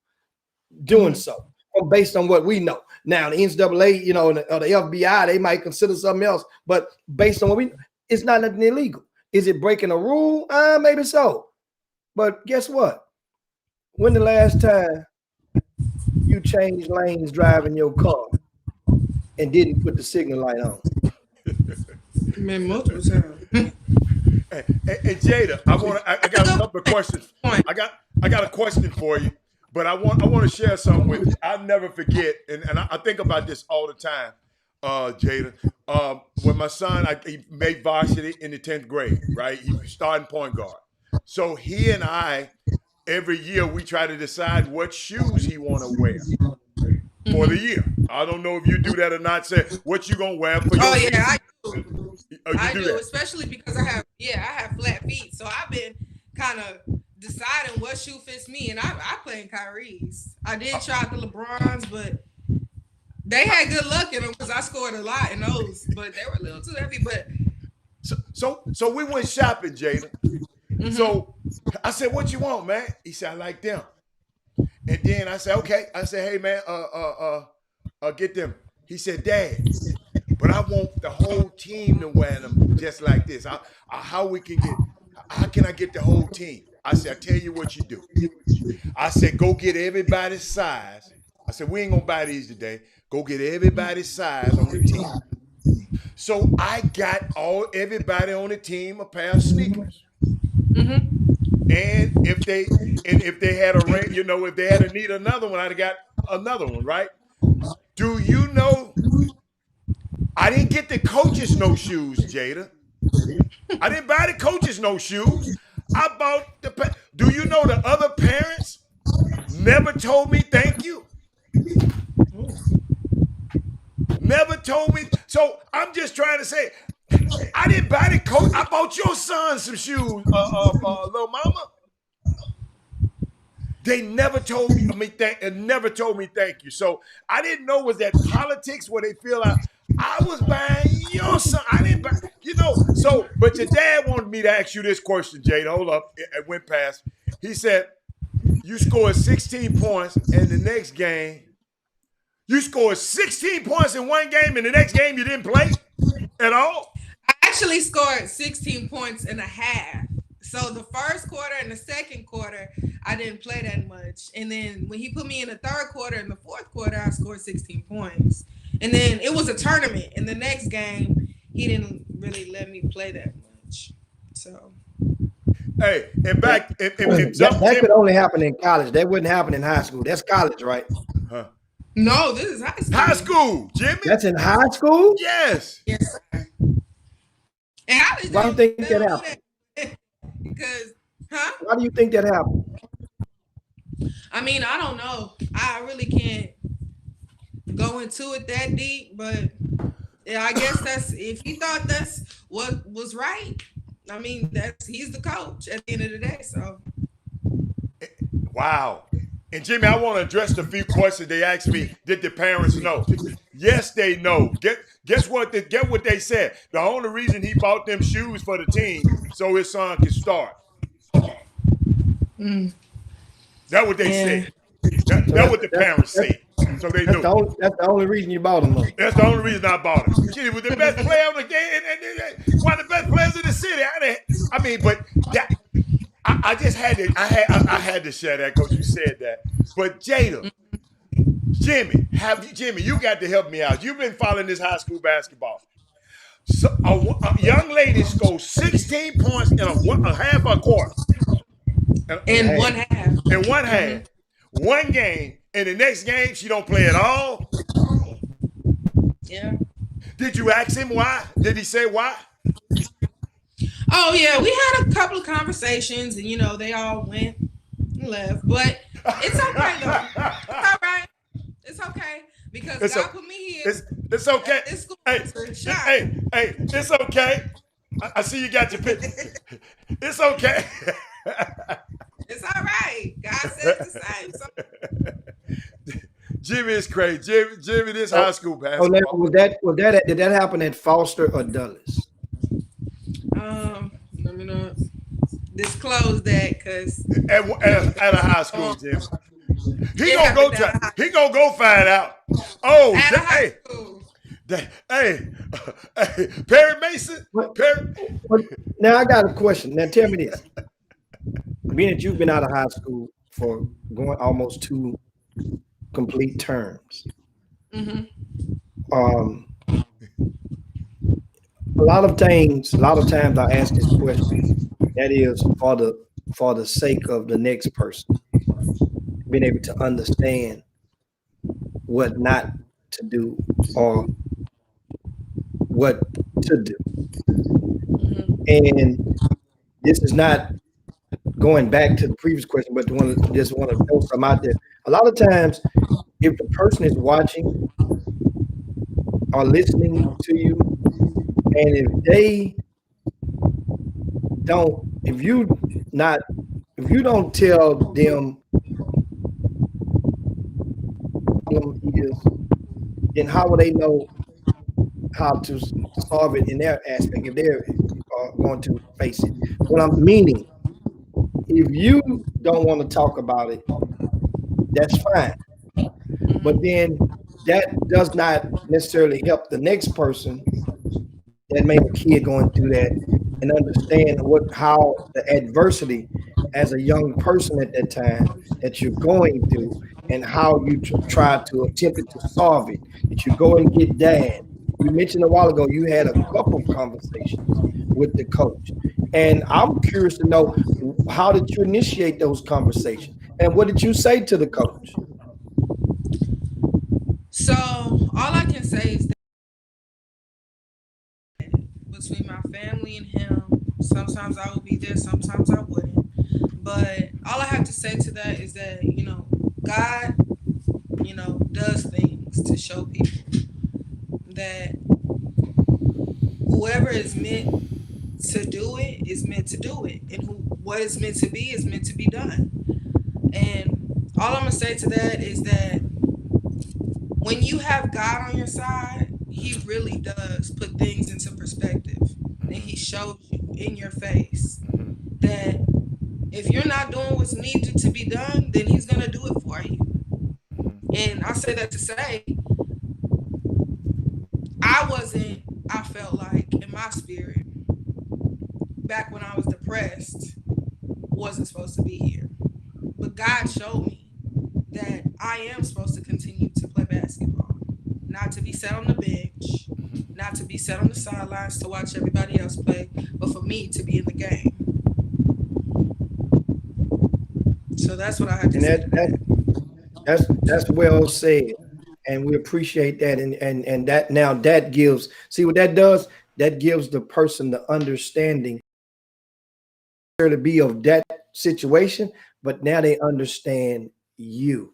doing so, based on what we know. Now, the NCAA, you know, or the FBI, they might consider something else, but based on what we know, it's not nothing illegal. Is it breaking a rule? Maybe so. But guess what? When the last time you changed lanes driving your car and didn't put the signal light on? Man, multiple times. Hey, Jada, I got a couple of questions. I got a question for you, but I want to share something with you. I'll never forget, and I think about this all the time, Jada. When my son, he made varsity in the 10th grade, right? He was starting point guard. So he and I, every year, we try to decide what shoes he want to wear for the year. I don't know if you do that or not. Say what you gonna wear for your. Oh yeah, I do. I do, especially because I have flat feet, so I've been kind of deciding what shoe fits me, and I play in Kyrie's. I did try the LeBrons, but they had good luck in them because I scored a lot in those, but they were a little too heavy. But so we went shopping, Jada. So I said, "What you want, man?" He said, "I like them." And then I said, "Okay." I said, "Hey, man, get them." He said, "Dad, but I want the whole team to wear them just like this. How can I get the whole team?" I said, "I tell you what you do." I said, "Go get everybody's size." I said, "We ain't gonna buy these today. Go get everybody's size on the team." So I got everybody on the team a pair of sneakers. And if they had a ring, you know, if they had to need another one, I'd have got another one, right? Do you know? I didn't get the coaches no shoes, Jada. I didn't buy the coaches no shoes. I bought the. Do you know the other parents never told me thank you? Never told me. So I'm just trying to say, I didn't buy the coach. I bought your son some shoes, little mama. They never told me never told me thank you. So I didn't know, was that politics where they feel like I was buying your son. I didn't buy, you know. So, but your dad wanted me to ask you this question, Jade. Hold up. It went past. He said, you scored 16 points in the next game. You scored 16 points in one game, and the next game you didn't play at all? I actually scored 16 points and a half. So the first quarter and the second quarter, I didn't play that much. And then when he put me in the third quarter and the fourth quarter, I scored 16 points. And then it was a tournament. In the next game, he didn't really let me play that much. So. Hey, and back. That could only happen in college. That wouldn't happen in high school. That's college, right? Huh? No, this is high school. High school, Jimmy. That's in high school? Yes. Yes. And why do you think that happened? Because, why do you think that happened? I mean, I don't know. I really can't go into it that deep, but yeah, I guess that's, if he thought that's what was right, I mean, he's the coach at the end of the day. So, wow. And Jimmy, I want to address the few questions they asked me. Did the parents know? Yes, they know. Guess what? Get what they said. The only reason he bought them shoes for the team so his son could start. That's what they said. That's what the parents said. So they knew. That's the only reason you bought him. That's the only reason I bought him. Shit, he was the best player on the game, and one of the best players in the city. I mean, but that I just had to. I had to share that, Coach. You said that. But Jada, Jimmy, you got to help me out. You've been following this high school basketball. So a young lady scores 16 points in a half a quarter. In one half. In one half. One game. In the next game, she don't play at all. Yeah. Did you ask him why? Did he say why? Oh yeah, we had a couple of conversations, and they all went and left. But it's okay though. It's all right. It's okay because God put me here. It's okay. It's cool. Hey, it's okay. I see you got your picture. It's okay. It's all right. God says the same. So. Jimmy is crazy. Jimmy, this high school basketball. Did that happen at Foster or Dulles? Let me not disclose that because at a high school, Jim. He gonna go find out. Oh, hey, Perry Mason. Now I got a question. Now tell me this: being that you've been out of high school for going almost 2 complete terms, a lot of times I ask this question. That is for the sake of the next person, being able to understand what not to do or what to do. And this is not going back to the previous question, but just want to throw some out there. A lot of times, if the person is watching or listening to you, and if you don't tell them then how will they know how to solve it in their aspect if they're going to face it? What I'm meaning, if you don't want to talk about it, that's fine. But then that does not necessarily help the next person that may have a kid going through that and understand how the adversity as a young person at that time that you're going through and how you try to attempt to solve it. That you go and get dad. You mentioned a while ago you had a couple of conversations with the coach. And I'm curious to know, how did you initiate those conversations? And what did you say to the coach? So all I can say is that between my family and him, sometimes I would be there, sometimes I wouldn't. But all I have to say to that is that, God, does things to show people that whoever is meant to do it is meant to do it. And what is meant to be done. And all I'm going to say to that is that when you have God on your side, he really does put things into perspective. And he shows you in your face that if you're not doing what's needed to be done, then he's going to do it for you. And I say that to say, I felt like in my spirit, back when I was depressed, wasn't supposed to be here. But God showed me that I am supposed to continue to play basketball, not to be sat on the bench, not to be sat on the sidelines to watch everybody else play, but for me to be in the game. So that's what I had to say. That's well said, and we appreciate that. And that now that gives, see what that does? That gives the person the understanding to be of that situation, but now they understand you.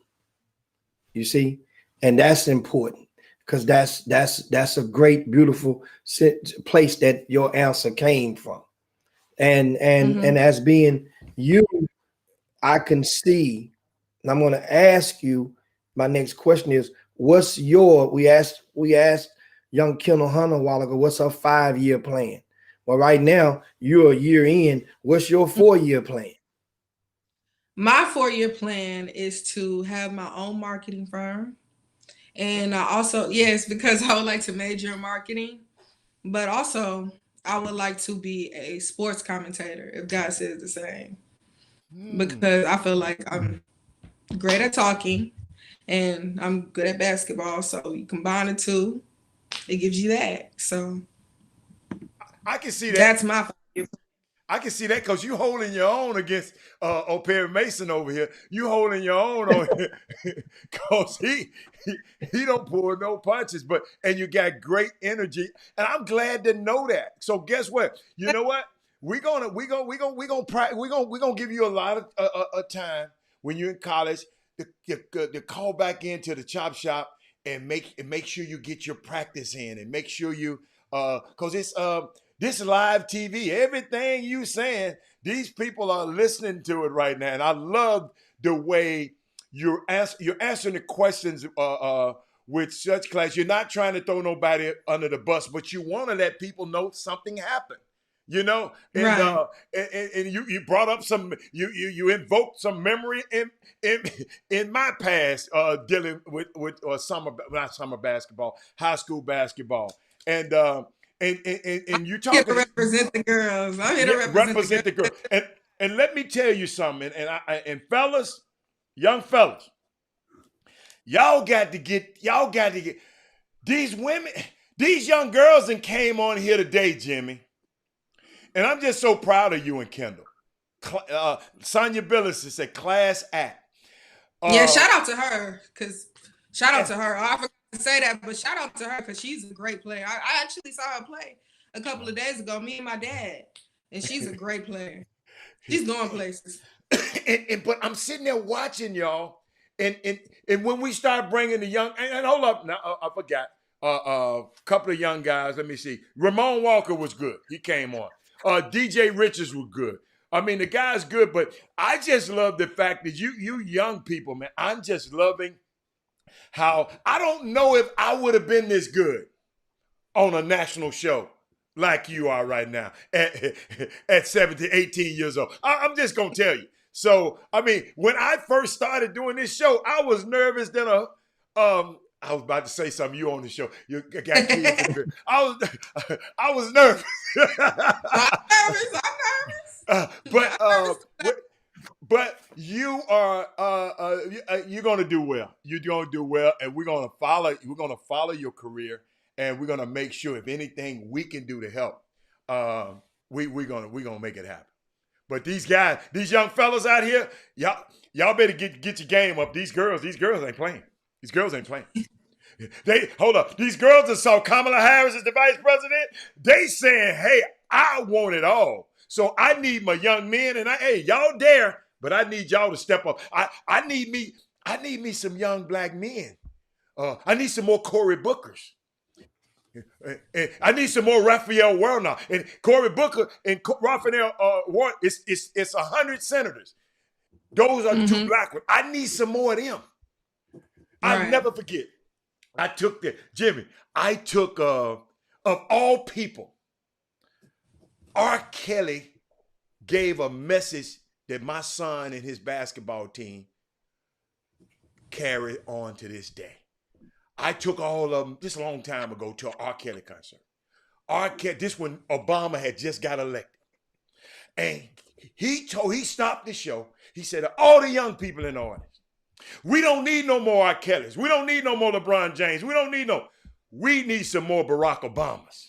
You see, and that's important because that's a great, beautiful place that your answer came from, and as being you, I can see. And I'm going to ask you, my next question is, we asked young Kendall Hunter a while ago, what's her 5-year plan? Well, right now, you're a year in. What's your 4-year plan? My 4-year plan is to have my own marketing firm. And I also, yes, because I would like to major in marketing, but also I would like to be a sports commentator if God says the same. Because I feel like I'm great at talking and I'm good at basketball. So you combine the two, it gives you that. So I can see that. that's my 5-year plan. I can see that because you holding your own against Perry Mason over here. You holding your own on because he don't pull no punches, and you got great energy, and I'm glad to know that. So guess what? You know what? We're gonna give you a lot of time when you're in college to call back into the chop shop and make sure you get your practice in and make sure you because it's this live TV, everything you saying, these people are listening to it right now. And I love the way you're answering the questions with such class. You're not trying to throw nobody under the bus, but you want to let people know something happened. You know, and Right. And you brought up you invoked some memory in my past dealing with not summer basketball, high school basketball, and you I'm here to talking represent the girls. I'm here to represent the the girl. girls. And let me tell you something. And fellas, young fellas, y'all got to get these women, these young girls that came on here today, Jimmy. And I'm just so proud of you and Kendall. Sonya Billis said class act. Yeah, shout out to her, shout out to her. I forgot to say that, but shout out to her because she's a great player. I actually saw her play a couple of days ago, me and my dad, and she's a great player. She's going places. But I'm sitting there watching y'all, and when we start bringing the young, and hold up, now I forgot a couple of young guys. Let me see. Ramon Walker was good. He came on. DJ Richards was good. I mean, the guy's good, but I just love the fact that you young people, man. I'm just loving how I don't know if I would have been this good on a national show like you are right now at 17, 18 years old. I'm just going to tell you. So, I mean, when I first started doing this show, I was nervous than I was about to say something. You on the show. You got kids. I was nervous. I'm nervous. But you are you're gonna do well. You're gonna do well, and we're gonna follow. We're gonna follow your career, and we're gonna make sure if anything we can do to help, we're gonna make it happen. But these guys, these young fellas out here, y'all better get your game up. These girls ain't playing. These girls ain't playing. They hold up. These girls that saw Kamala Harris as the vice president, they saying, "Hey, I want it all." So I need my young men, and hey, y'all there, but I need y'all to step up. I need me some young black men. I need some more Cory Bookers. And I need some more Raphael Warnock. And Cory Booker and Raphael Warnock, it's 100 senators. Those are two black ones. I need some more of them. I'll never forget. I took of all people, R. Kelly gave a message that my son and his basketball team carry on to this day. I took all of them just a long time ago to an R. Kelly concert. This when Obama had just got elected. And he stopped the show. He said, all the young people in the audience, we don't need no more R. Kellys. We don't need no more LeBron James. We need some more Barack Obamas.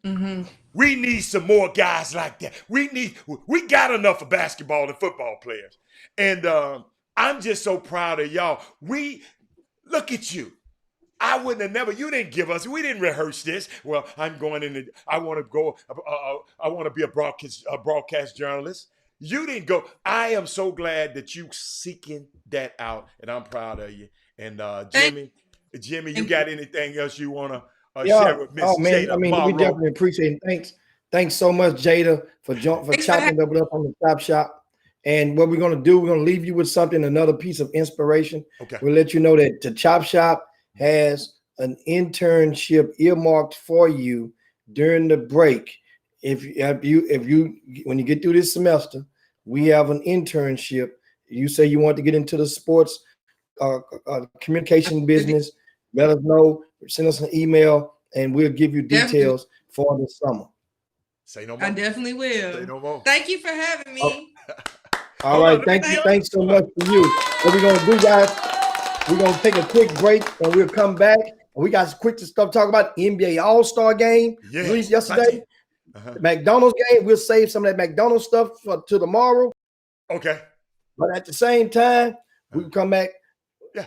Mm-hmm. We need some more guys like that. We got enough of basketball and football players. And I'm just so proud of y'all. Look at you. I wouldn't have never, you didn't give us, we didn't rehearse this. Well, I'm going in, I want to be a broadcast journalist. You didn't go. I am so glad that you seeking that out, and I'm proud of you. And Jimmy, you got anything else you want to share with Miss Jada? I mean, we definitely appreciate it. Thanks so much, Jada, for chopping up with us on the Chop Shop. And what we're going to do, we're going to leave you with something, another piece of inspiration. Okay. We'll let you know that the Chop Shop has an internship earmarked for you during the break. If you when you get through this semester, we have an internship you say you want to get into the sports communication business, let us know. Send us an email, and we'll give you details for the summer. Say no more. I definitely will. Say no more. Thank you for having me. All right. Thanks so much for you. What we're gonna do, guys? We're gonna take a quick break, and we'll come back. We got some quick stuff to talk about. NBA All-Star game released yesterday. McDonald's game. We'll save some of that McDonald's stuff to tomorrow. Okay. But at the same time, we can come back.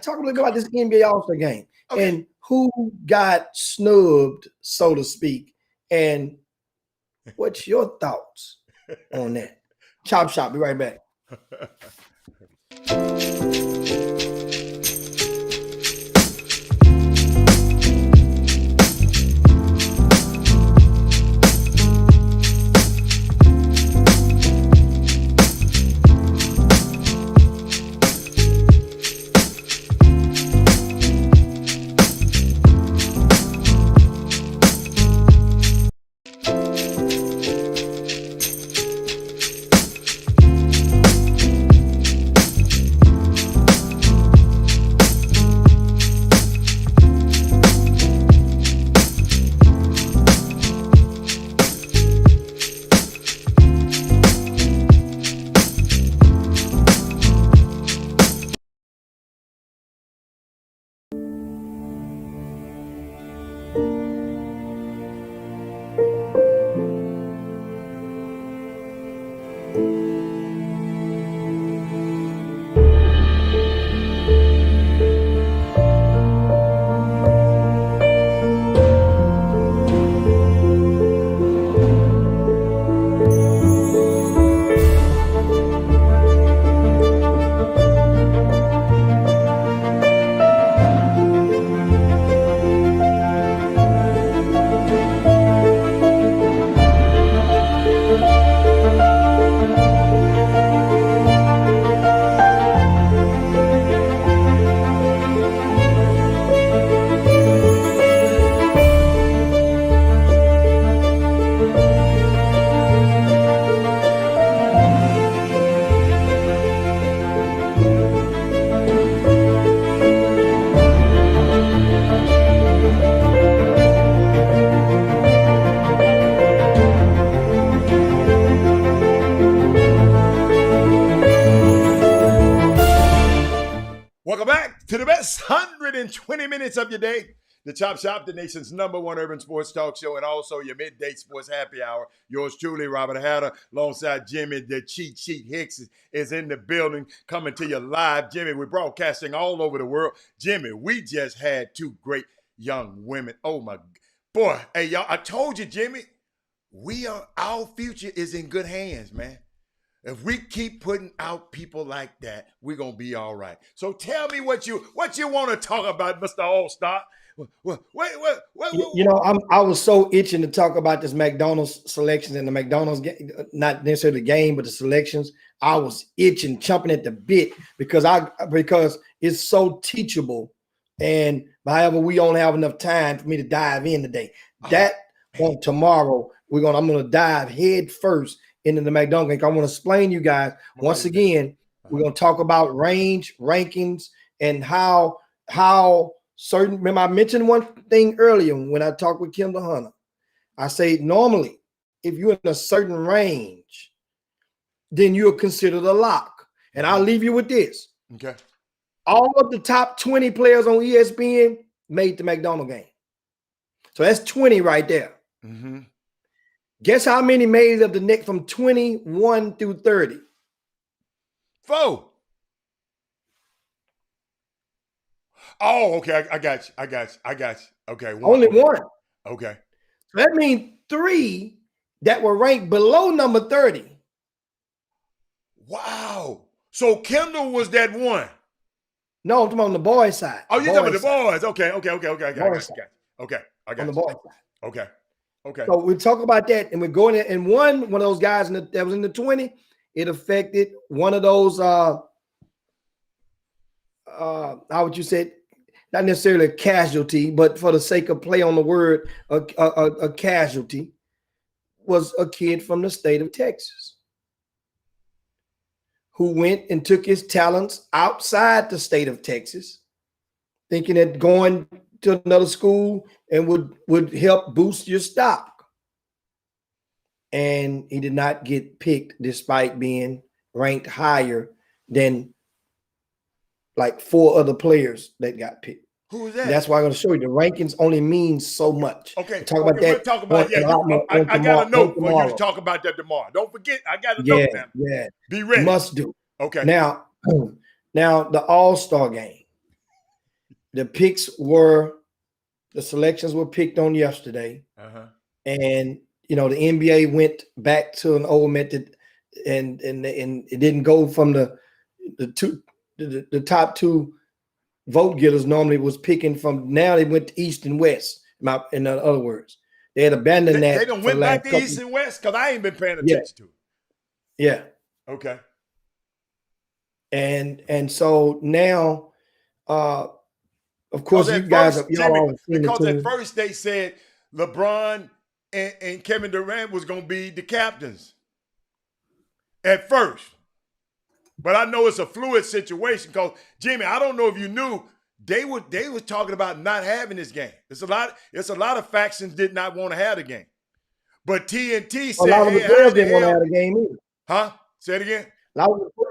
Talk a little bit about this NBA All-Star game and who got snubbed, so to speak. And what's your thoughts on that? Chop Shop. Be right back. Welcome back to the best 120 minutes of your day. The Chop Shop, the nation's #1 urban sports talk show, and also your midday sports happy hour. Yours truly, Robert Hatter, alongside Jimmy, the Cheat Sheet Hicks is in the building, coming to you live. Jimmy, we're broadcasting all over the world. Jimmy, we just had two great young women. Oh my boy, hey y'all! I told you, Jimmy, our future is in good hands, man. If we keep putting out people like that, we're gonna be all right. So tell me what you want to talk about, Mr. All-Star. Wait. You know, I was so itching to talk about this McDonald's selections and the McDonald's game, not necessarily the game, but the selections. I was itching, chomping at the bit because it's so teachable. And however, we don't have enough time for me to dive in today. On tomorrow, I'm gonna dive head first into the McDonald's game. I want to explain you guys once again. We're gonna talk about range, rankings, and how certain. Remember, I mentioned one thing earlier when I talked with Kendall Hunter. I say normally, if you're in a certain range, then you're considered a lock. And I'll leave you with this. Okay. All of the top 20 players on ESPN made the McDonald's game. So that's 20 right there. Mm-hmm. Guess how many made of the next from 21 through 30? 4. Oh, okay. I got you. Okay. Only one. Okay. So that means 3 that were ranked below number 30. Wow. So Kendall was that one. No, I'm talking on the boys' side. Oh, you're talking about the boys. Okay. I got you. Okay. I got on the you. boys' side. Okay. So we talk about that, and we're going in. And one of those guys that was in the 20, it affected one of those. How would you say? Not necessarily a casualty, but for the sake of play on the word, a casualty was a kid from the state of Texas who went and took his talents outside the state of Texas, thinking that going to another school and would help boost your stock. And he did not get picked despite being ranked higher than like 4 other players that got picked. Who is that? That's why I'm going to show you the rankings only means so much. Okay, we'll talk about that. We'll talk about I got a note for you to talk about that tomorrow. Don't forget, I got a note now. Yeah, be ready. Must do. Okay. Now the All-Star game. The selections were picked on yesterday, and the NBA went back to an old method, and it didn't go from the top 2 vote getters. Normally was picking from. Now they went to East and West. In other words, they had abandoned that. They don't went back to East and West because I ain't been paying attention to it. Yeah. Okay. And so now, of course, you guys have because at first they said LeBron and Kevin Durant was going to be the captains. At first. But I know it's a fluid situation because, Jimmy, I don't know if you knew, they were talking about not having this game. It's a lot of factions did not want to have the game. But TNT said, a lot of the players didn't want to have the game either. Huh? Say it again. A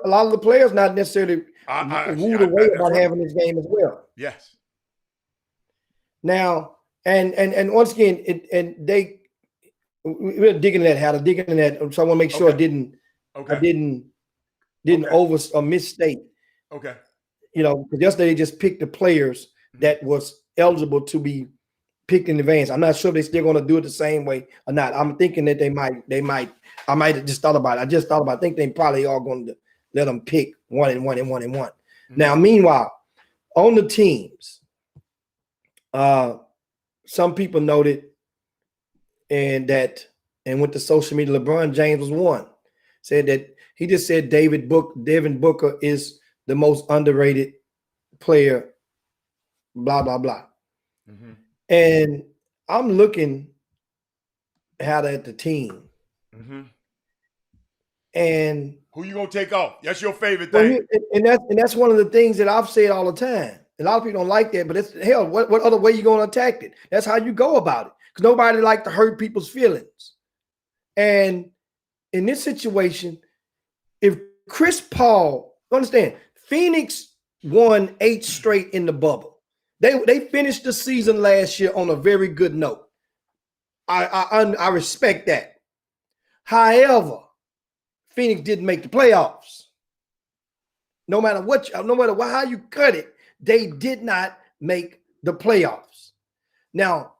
lot of the players not necessarily wooed away about having this game as well. Yes. Now, and once again, we're digging that, how to dig in that. So I want to make sure I didn't over or misstate. Okay. Because yesterday they just picked the players that was eligible to be picked in advance. I'm not sure if they're still going to do it the same way or not. I'm thinking that they might. I might have just thought about it. I think they probably are going to let them pick 1 and 1 and 1 and 1. Now, meanwhile, on the teams, some people noted and went to social media. LeBron James was one. Said that he just said Devin Booker is the most underrated player, blah, blah, blah. And I'm looking at the team. And who you gonna take off? That's your favorite thing. And that's one of the things that I've said all the time. A lot of people don't like that, but it's hell, what other way you gonna attack it? That's how you go about it. Because nobody like to hurt people's feelings. And in this situation, if Chris Paul, understand, Phoenix won 8 straight in the bubble. They finished the season last year on a very good note. I respect that. However, Phoenix didn't make the playoffs. No matter how you cut it, they did not make the playoffs. Now,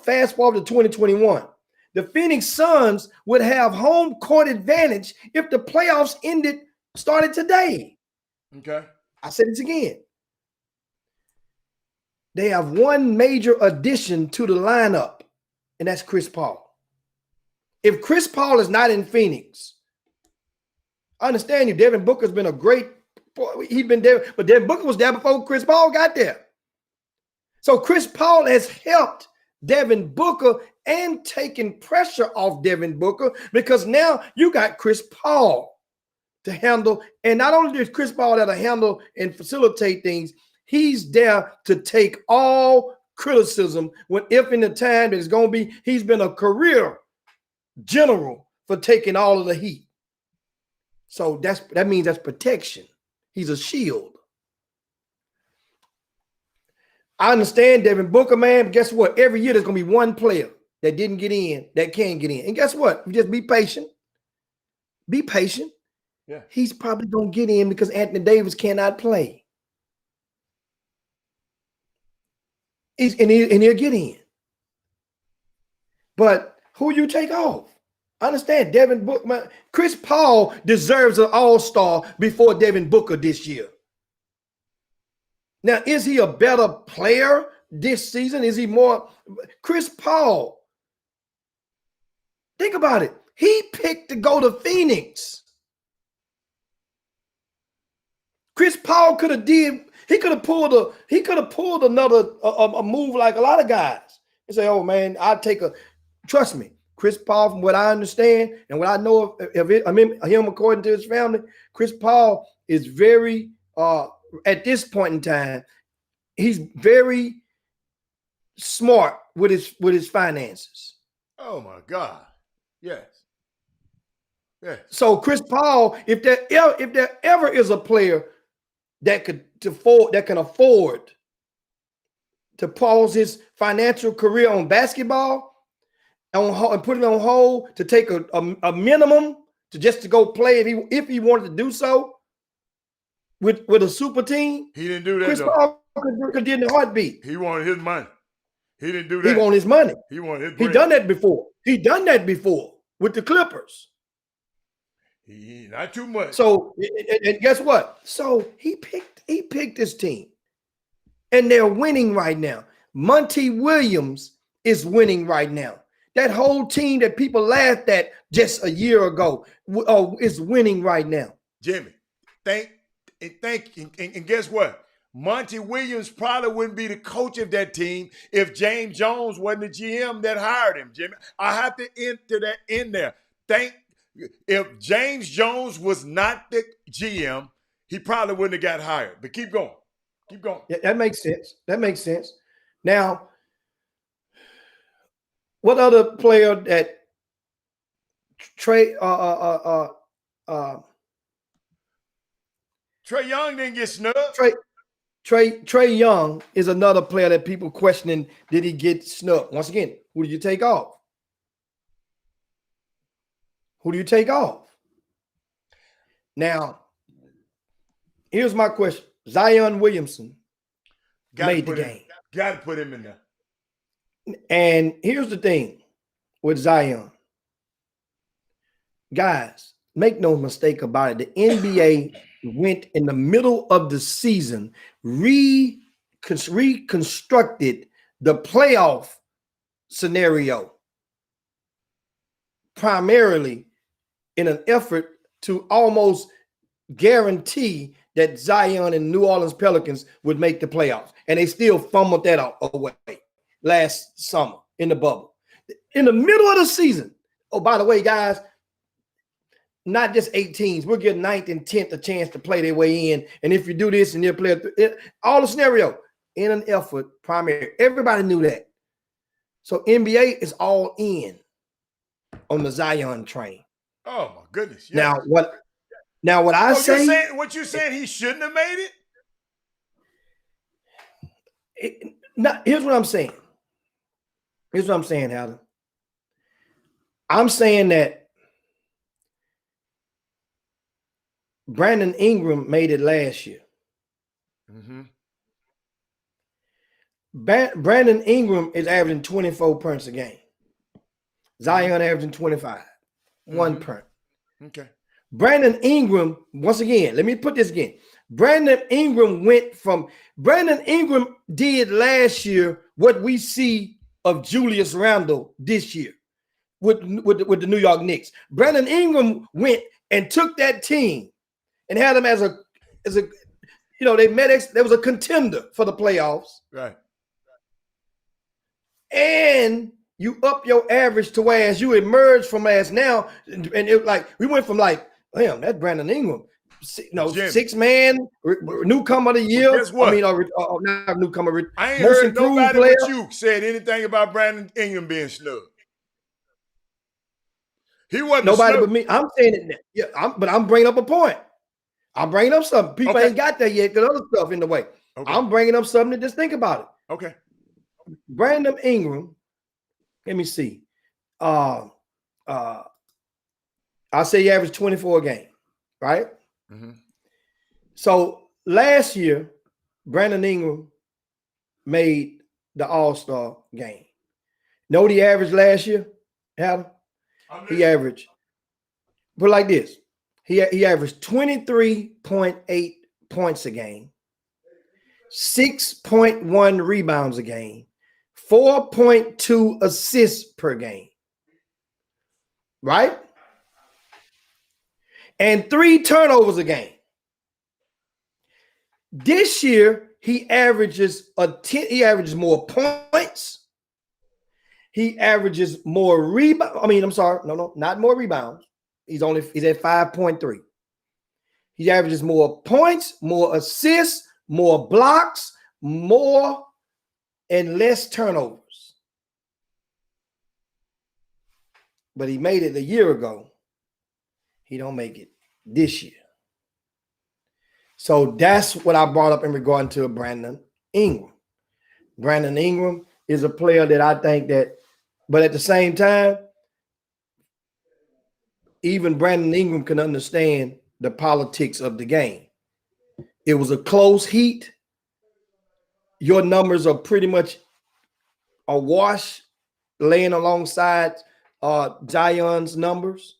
fast forward to 2021. The Phoenix Suns would have home court advantage if the playoffs started today. Okay. I said it again. They have one major addition to the lineup, and that's Chris Paul. If Chris Paul is not in Phoenix, I understand you. Devin Booker's been a great, he's been there, but Devin Booker was there before Chris Paul got there. So Chris Paul has helped Devin Booker and taken pressure off Devin Booker because now you got Chris Paul to handle. And not only is Chris Paul there to handle and facilitate things, he's there to take all criticism if in the time that it's going to be. He's been a career general for taking all of the heat. So that means that's protection. He's a shield. I understand Devin Booker, man, but guess what? Every year there's going to be one player that didn't get in, that can't get in. And guess what? You just be patient. Be patient. Yeah. He's probably going to get in because Anthony Davis cannot play. And he'll get in. But who you take off? I understand Devin Booker, man. Chris Paul deserves an all-star before Devin Booker this year. Now, is he a better player this season? Is he more? Chris Paul, think about it. He picked to go to Phoenix. Chris Paul could have pulled another move like a lot of guys and say, oh man, trust me, Chris Paul, from what I understand and what I know of it, I mean him according to his family, Chris Paul is very at this point in time, he's very smart with his finances. Oh my God. Yes. Yes. So Chris Paul, if there ever is a player that can afford to pause his financial career on basketball and put it on hold to take a minimum to go play if he wanted to do so with a super team, he didn't do that. Chris Paul could do in a heartbeat. He wanted his money. He didn't do that. He wanted his money. He wanted his He bread. done that before. He done that before with the Clippers. He not too much. So and guess what? So he picked his team, and they're winning right now. Monty Williams is winning right now. That whole team that people laughed at just a year ago is winning right now. Jimmy, and guess what? Monty Williams probably wouldn't be the coach of that team if James Jones wasn't the GM that hired him, Jimmy. I have to enter that in there. If James Jones was not the GM, he probably wouldn't have got hired. But keep going. Keep going. Yeah, that makes sense. That makes sense. Now, what other player that Trae Young didn't get snubbed. Trae Young is another player that people questioning, did he get snubbed? Once again, who do you take off? Who do you take off? Now, here's my question. Zion Williamson made the game. Got to put him in there. And here's the thing with Zion. Guys, make no mistake about it. The NBA went in the middle of the season, reconstructed the playoff scenario primarily in an effort to almost guarantee that Zion and New Orleans Pelicans would make the playoffs. And they still fumbled that away last summer in the bubble. In the middle of the season. Oh, by the way, guys, not just 8 teams. We'll give 9th and 10th a chance to play their way in. And if you do this and they'll play all the scenario in an effort primary. Everybody knew that. So NBA is all in on the Zion train. Oh my goodness. Yes. Now what I say, what you saying he shouldn't have made it? Here's what I'm saying. Here's what I'm saying, Howard. I'm saying that Brandon Ingram made it last year. Mm-hmm. Brandon Ingram is averaging 24 points a game. Zion averaging 25. Mm-hmm. 1 point. Okay. Brandon Ingram, once again, let me put this again. Brandon Ingram did last year what we see of Julius Randle this year with the New York Knicks. Brandon Ingram went and took that team and had them as a they met. There was a contender for the playoffs, right? And you up your average to where as you emerge from last now, and it like we went from like, damn, that's Brandon Ingram, 6-man newcomer of the year. Guess what? I mean, not newcomer. I ain't heard nobody but you said anything about Brandon Ingram being snubbed. He wasn't nobody but me. I'm saying it. Yeah, but I'm bringing up a point. I'm bringing up something. People ain't got there yet because other stuff in the way. Okay. I'm bringing up something to just think about it. Okay. Brandon Ingram, let me see. I say he averaged 24 a game, right? Mm-hmm. So last year, Brandon Ingram made the All-Star game. Know what he averaged last year, Adam? He averaged, but like this, he averaged 23.8 points a game, 6.1 rebounds a game, 4.2 assists per game, right? And 3 turnovers a game. This year, he averages more points, He averages more rebounds. I mean, I'm sorry. No, not more rebounds. He's at 5.3. He averages more points, more assists, more blocks, more and less turnovers. But he made it a year ago. He don't make it this year. So that's what I brought up in regard to Brandon Ingram. Brandon Ingram is a player that I think that, but at the same time, even Brandon Ingram can understand the politics of the game. It was a close heat. Your numbers are pretty much a wash laying alongside Zion's numbers.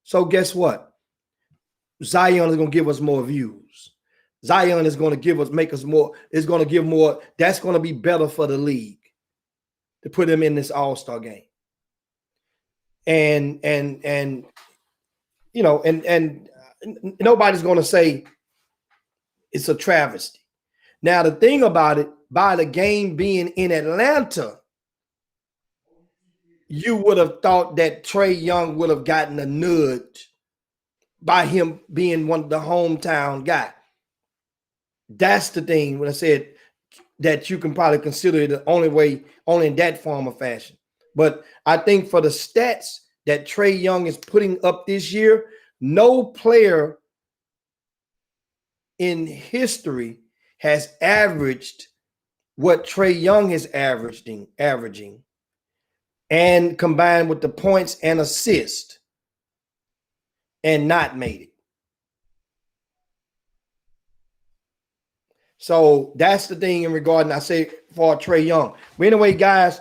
So guess what? Zion is going to give us more views. Zion is going to make us more. It's going to give more. That's going to be better for the league to put him in this All-Star game. And you know, and nobody's going to say it's a travesty. Now, the thing about it, by the game being in Atlanta, you would have thought that Trae Young would have gotten a nudge by him being one of the hometown guy. That's the thing when I said that you can probably consider it the only in that form of fashion. But I think for the stats that Trae Young is putting up this year, no player in history has averaged what Trae Young is averaging, and combined with the points and assists, and not made it. So that's the thing in regarding, I say, for Trae Young. But anyway, guys,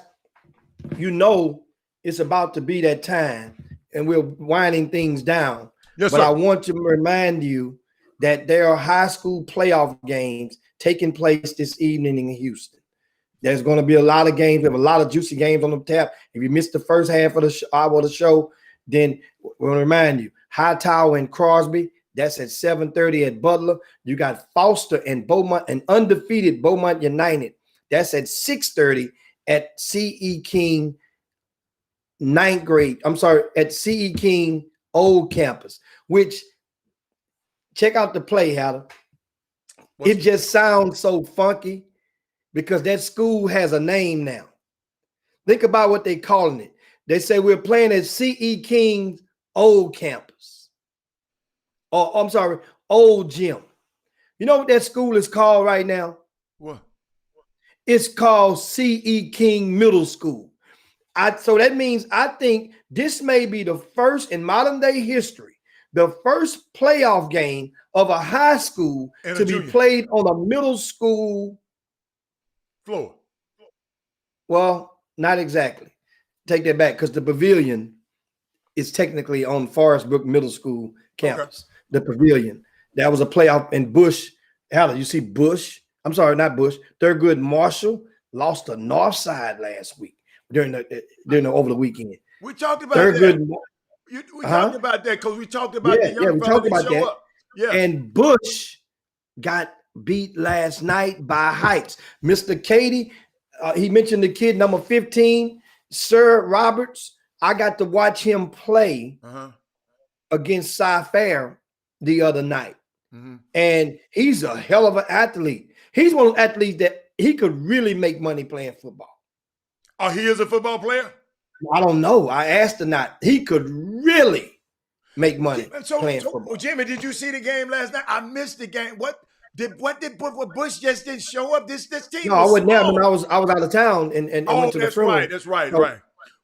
you know it's about to be that time, and we're winding things down. Yes, but sir. I want to remind you that there are high school playoff games taking place this evening in Houston. There's going to be a lot of games. We have a lot of juicy games on the tap. If you missed the first half of the hour of the show, then we'll remind you, Hightower and Crosby, that's at 7:30 at Butler. You got Foster and Beaumont, and undefeated Beaumont United. That's at 6:30 at C.E. King ninth grade. I'm sorry, at C.E. King Old Campus, which check out the play, Hatter. It just sounds so funky because that school has a name now. Think about what they're calling it. They say we're playing at C.E. King's Old Campus. Oh, I'm sorry, Old Gym. You know what that school is called right now? What? It's called C.E. King Middle School. So that means I think this may be the first in modern day history, the first playoff game of a high school to be played on a middle school floor. Well, not exactly. Take that back because the pavilion is technically on Forest Brook Middle School campus. Okay. The pavilion. That was a playoff in Bush. Hell, you see Bush. I'm sorry, not Bush. Thurgood Marshall lost to North Side last week during the over the weekend. We talked about that. We talked about that because we talked about the young fella that show up. Yeah. And Bush got beat last night by Heights. Mr. Katie, he mentioned the kid number 15, Sir Roberts. I got to watch him play against Cy-Fair the other night. And he's a hell of an athlete. He's one of the athletes that he could really make money playing football. Oh, he is a football player? I don't know. I asked or not. He could really make money playing football. Jimmy, did you see the game last night? I missed the game. What Bush just didn't show up? This team. No, I wasn't there. I was out of town and went to the funeral. That's right.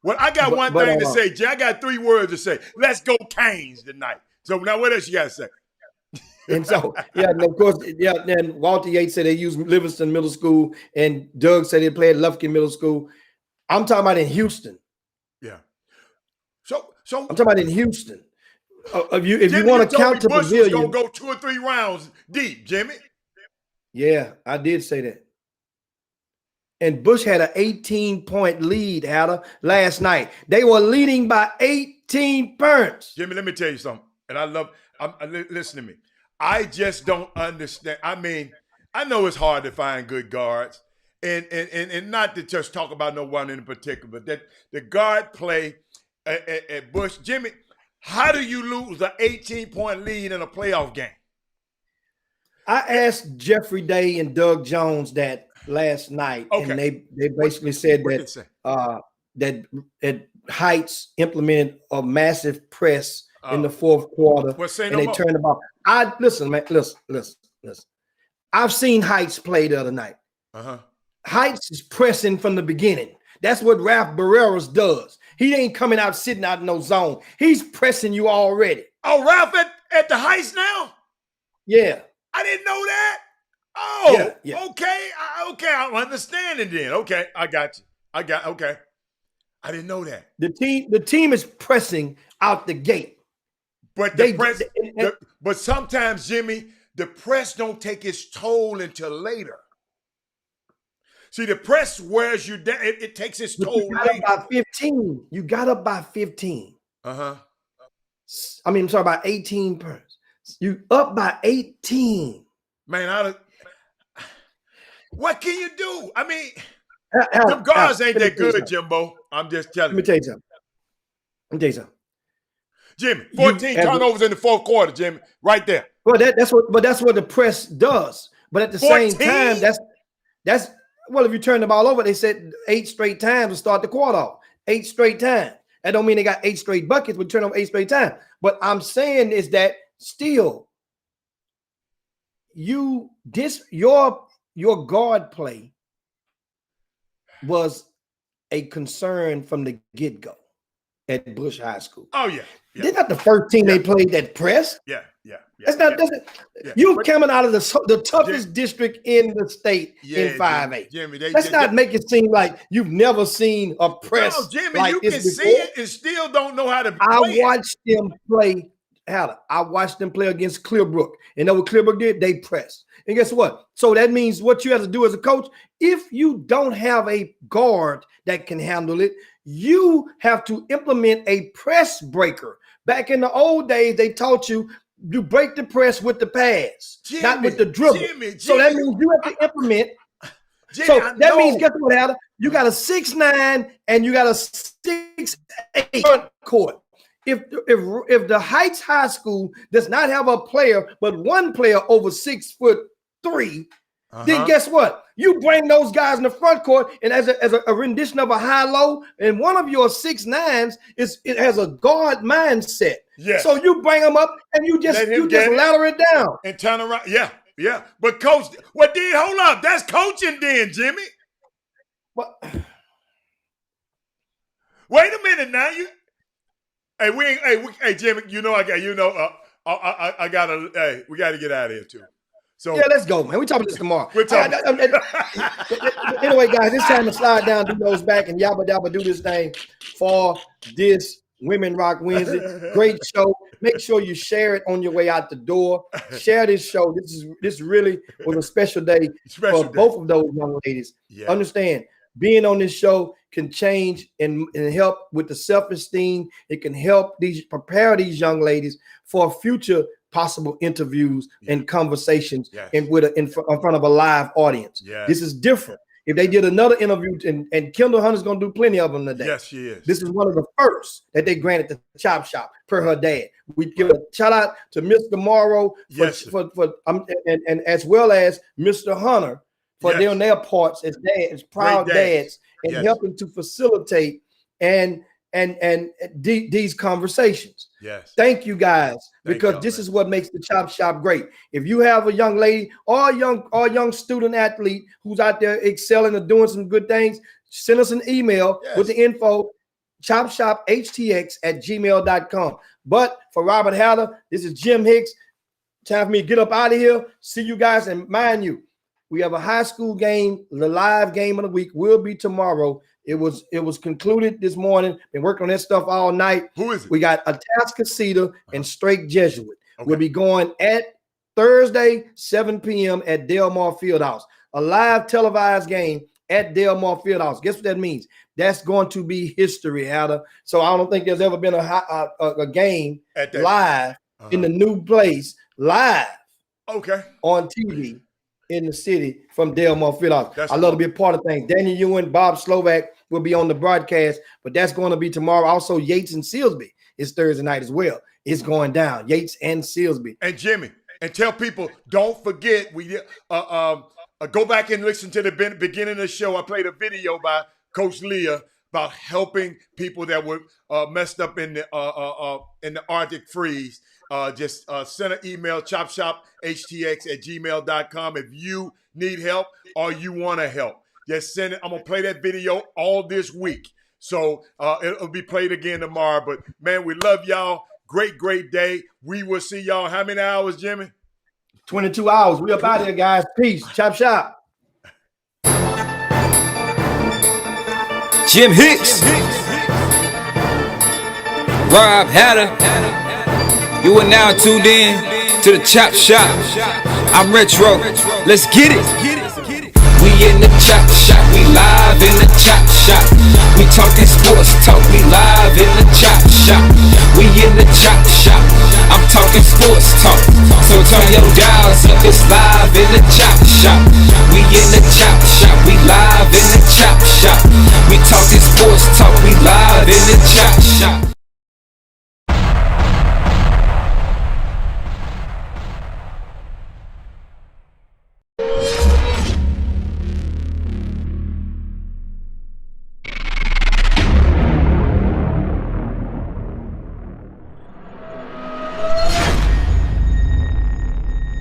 Well, I got one thing to say, Jay. I got 3 words to say. Let's go Canes tonight. So now what else you got to say? And so, and of course, then Walter Yates said they used Livingston Middle School, and Doug said they played Lufkin Middle School. I'm talking about in Houston. Yeah. So I'm talking about in Houston. If you want to count the Bush pavilion, was gonna go 2 or 3 rounds deep, Jimmy. Yeah, I did say that. And Bush had an 18-point lead, last night. They were leading by 18 points. Jimmy, let me tell you something. And listen to me. I just don't understand. I mean, I know it's hard to find good guards. and not to just talk about no one in particular, but that the guard play at Bush. Jimmy, how do you lose an 18-point lead in a playoff game? I asked Jeffrey Day and Doug Jones that last night, and they basically said that Heights implemented a massive press in the fourth quarter, and they turned the ball. Listen, man, listen. I've seen Heights play the other night. Heights is pressing from the beginning. That's what Ralph Barreras does. He ain't coming out sitting out in no zone. He's pressing you already. Oh, Ralph at the Heights now? Yeah. I didn't know that. Oh, yeah. Okay. I'm understanding then. Okay, I got you. Okay. I didn't know that. The team is pressing out the gate. But but sometimes, Jimmy, the press don't take its toll until later. See, the press wears you down. It takes its toll later. Up by 15. You got up by 15. I mean, I'm sorry, about 18 points. You up by 18. Man, what can you do? I mean, them guards ain't that good, Jimbo. I'm just telling you. Let me tell you something. Jimmy, 14 turnovers in the fourth quarter, Jimmy, right there. Well, that's what the press does. But at the 14? Same time, that's well, if you turn the ball over, they said 8 straight times to start the quarter off. 8 straight times. That don't mean they got 8 straight buckets, but turn over 8 straight times. But I'm saying is that still, your guard play was a concern from the get-go at Bush High School. Oh, yeah. They're not the first team they played that press. Yeah. You coming out of the toughest district in the state in 5A. Jimmy, let's not make it seem like you've never seen a press. No, Jimmy, like you this can before. see it and still don't know how to play. I watched them play. I watched them play against Clearbrook, and know what Clearbrook did? They pressed. And guess what? So that means what you have to do as a coach, if you don't have a guard that can handle it, you have to implement a press breaker. Back in the old days, they taught you break the press with the pass, not with the dribble. Jimmy, so that means you have to implement. Jimmy, so that means, guess what, Adam? You got a 6'9" and you got a 6'8" front court. If the Heights High School does not have a player, but one player over 6'3", then guess what? You bring those guys in the front court, and as a rendition of a high-low, and one of your 6'9s it has a guard mindset. Yes. So you bring them up, and you just ladder it down and turn around. Yeah. But coach, hold up? That's coaching, then, Jimmy. What? Wait a minute now. Hey, Jimmy. You know I gotta. Hey, we gotta get out of here too. So yeah, let's go, man. We're talking this tomorrow. We're talking. Anyway, guys, it's time to slide down, do those back, and yabba dabba do this thing for this Women Rock Wednesday. Great show. Make sure you share it on your way out the door. Share this show. This really was a special day for both of those young ladies. Yeah. Understand, being on this show can change and help with the self-esteem. It can help prepare these young ladies for future possible interviews and conversations in front of a live audience. Yes. This is different. If they did another interview, and Kendall Hunter's going to do plenty of them today. Yes, she is. This is one of the first that they granted the Chop Shop per her dad. We give a shout out to Mr. Morrow and as well as Mr. Hunter for doing their parts as dads, proud dads, and helping to facilitate and these conversations. Yes. Thank you guys, because this is what makes the Chop Shop great. If you have a young lady or a young student athlete who's out there excelling or doing some good things, send us an email with the info, chopshophtx@gmail.com. But for Robert Haller, this is Jim Hicks. Time for me to get up out of here. See you guys, and mind you, we have a high school game. The live game of the week will be tomorrow. It was concluded this morning. Been working on that stuff all night. Who is it? We got Atascocita and Straight Jesuit. Okay. We'll be going at Thursday, 7 p.m. at Delmar Fieldhouse. A live televised game at Delmar Fieldhouse. Guess what that means? That's going to be history, Ada. So I don't think there's ever been a game live in the new place, live on TV in the city from Delmar Fieldhouse. That's I love to be a part of things. Daniel Ewan, Bob Slovak will be on the broadcast, but that's going to be tomorrow. Also, Yates and Silsby is Thursday night as well. It's going down. Yates and Silsby. And Jimmy, and tell people, don't forget, we go back and listen to the beginning of the show. I played a video by Coach Leah about helping people that were messed up in the Arctic freeze. Just send an email, chopshophtx@gmail.com if you need help or you want to help. Just send it. I'm going to play that video all this week. So it'll be played again tomorrow. But, man, we love y'all. Great day. We will see y'all. How many hours, Jimmy? 22 hours. We up out of here, guys. Peace. Chop shop. Jim Hicks, Rob Hatter, you are now tuned in to the Chop Shop. I'm Retro, let's get it. We in the Chop Shop, we live in the Chop Shop. We talking sports talk, we live in the Chop Shop. We in the Chop Shop, I'm talking sports talk. So turn your dials up, it's live in the Chop Shop. We in the Chop Shop, we live in the Chop Shop. We talking sports talk, we live in the Chop Shop.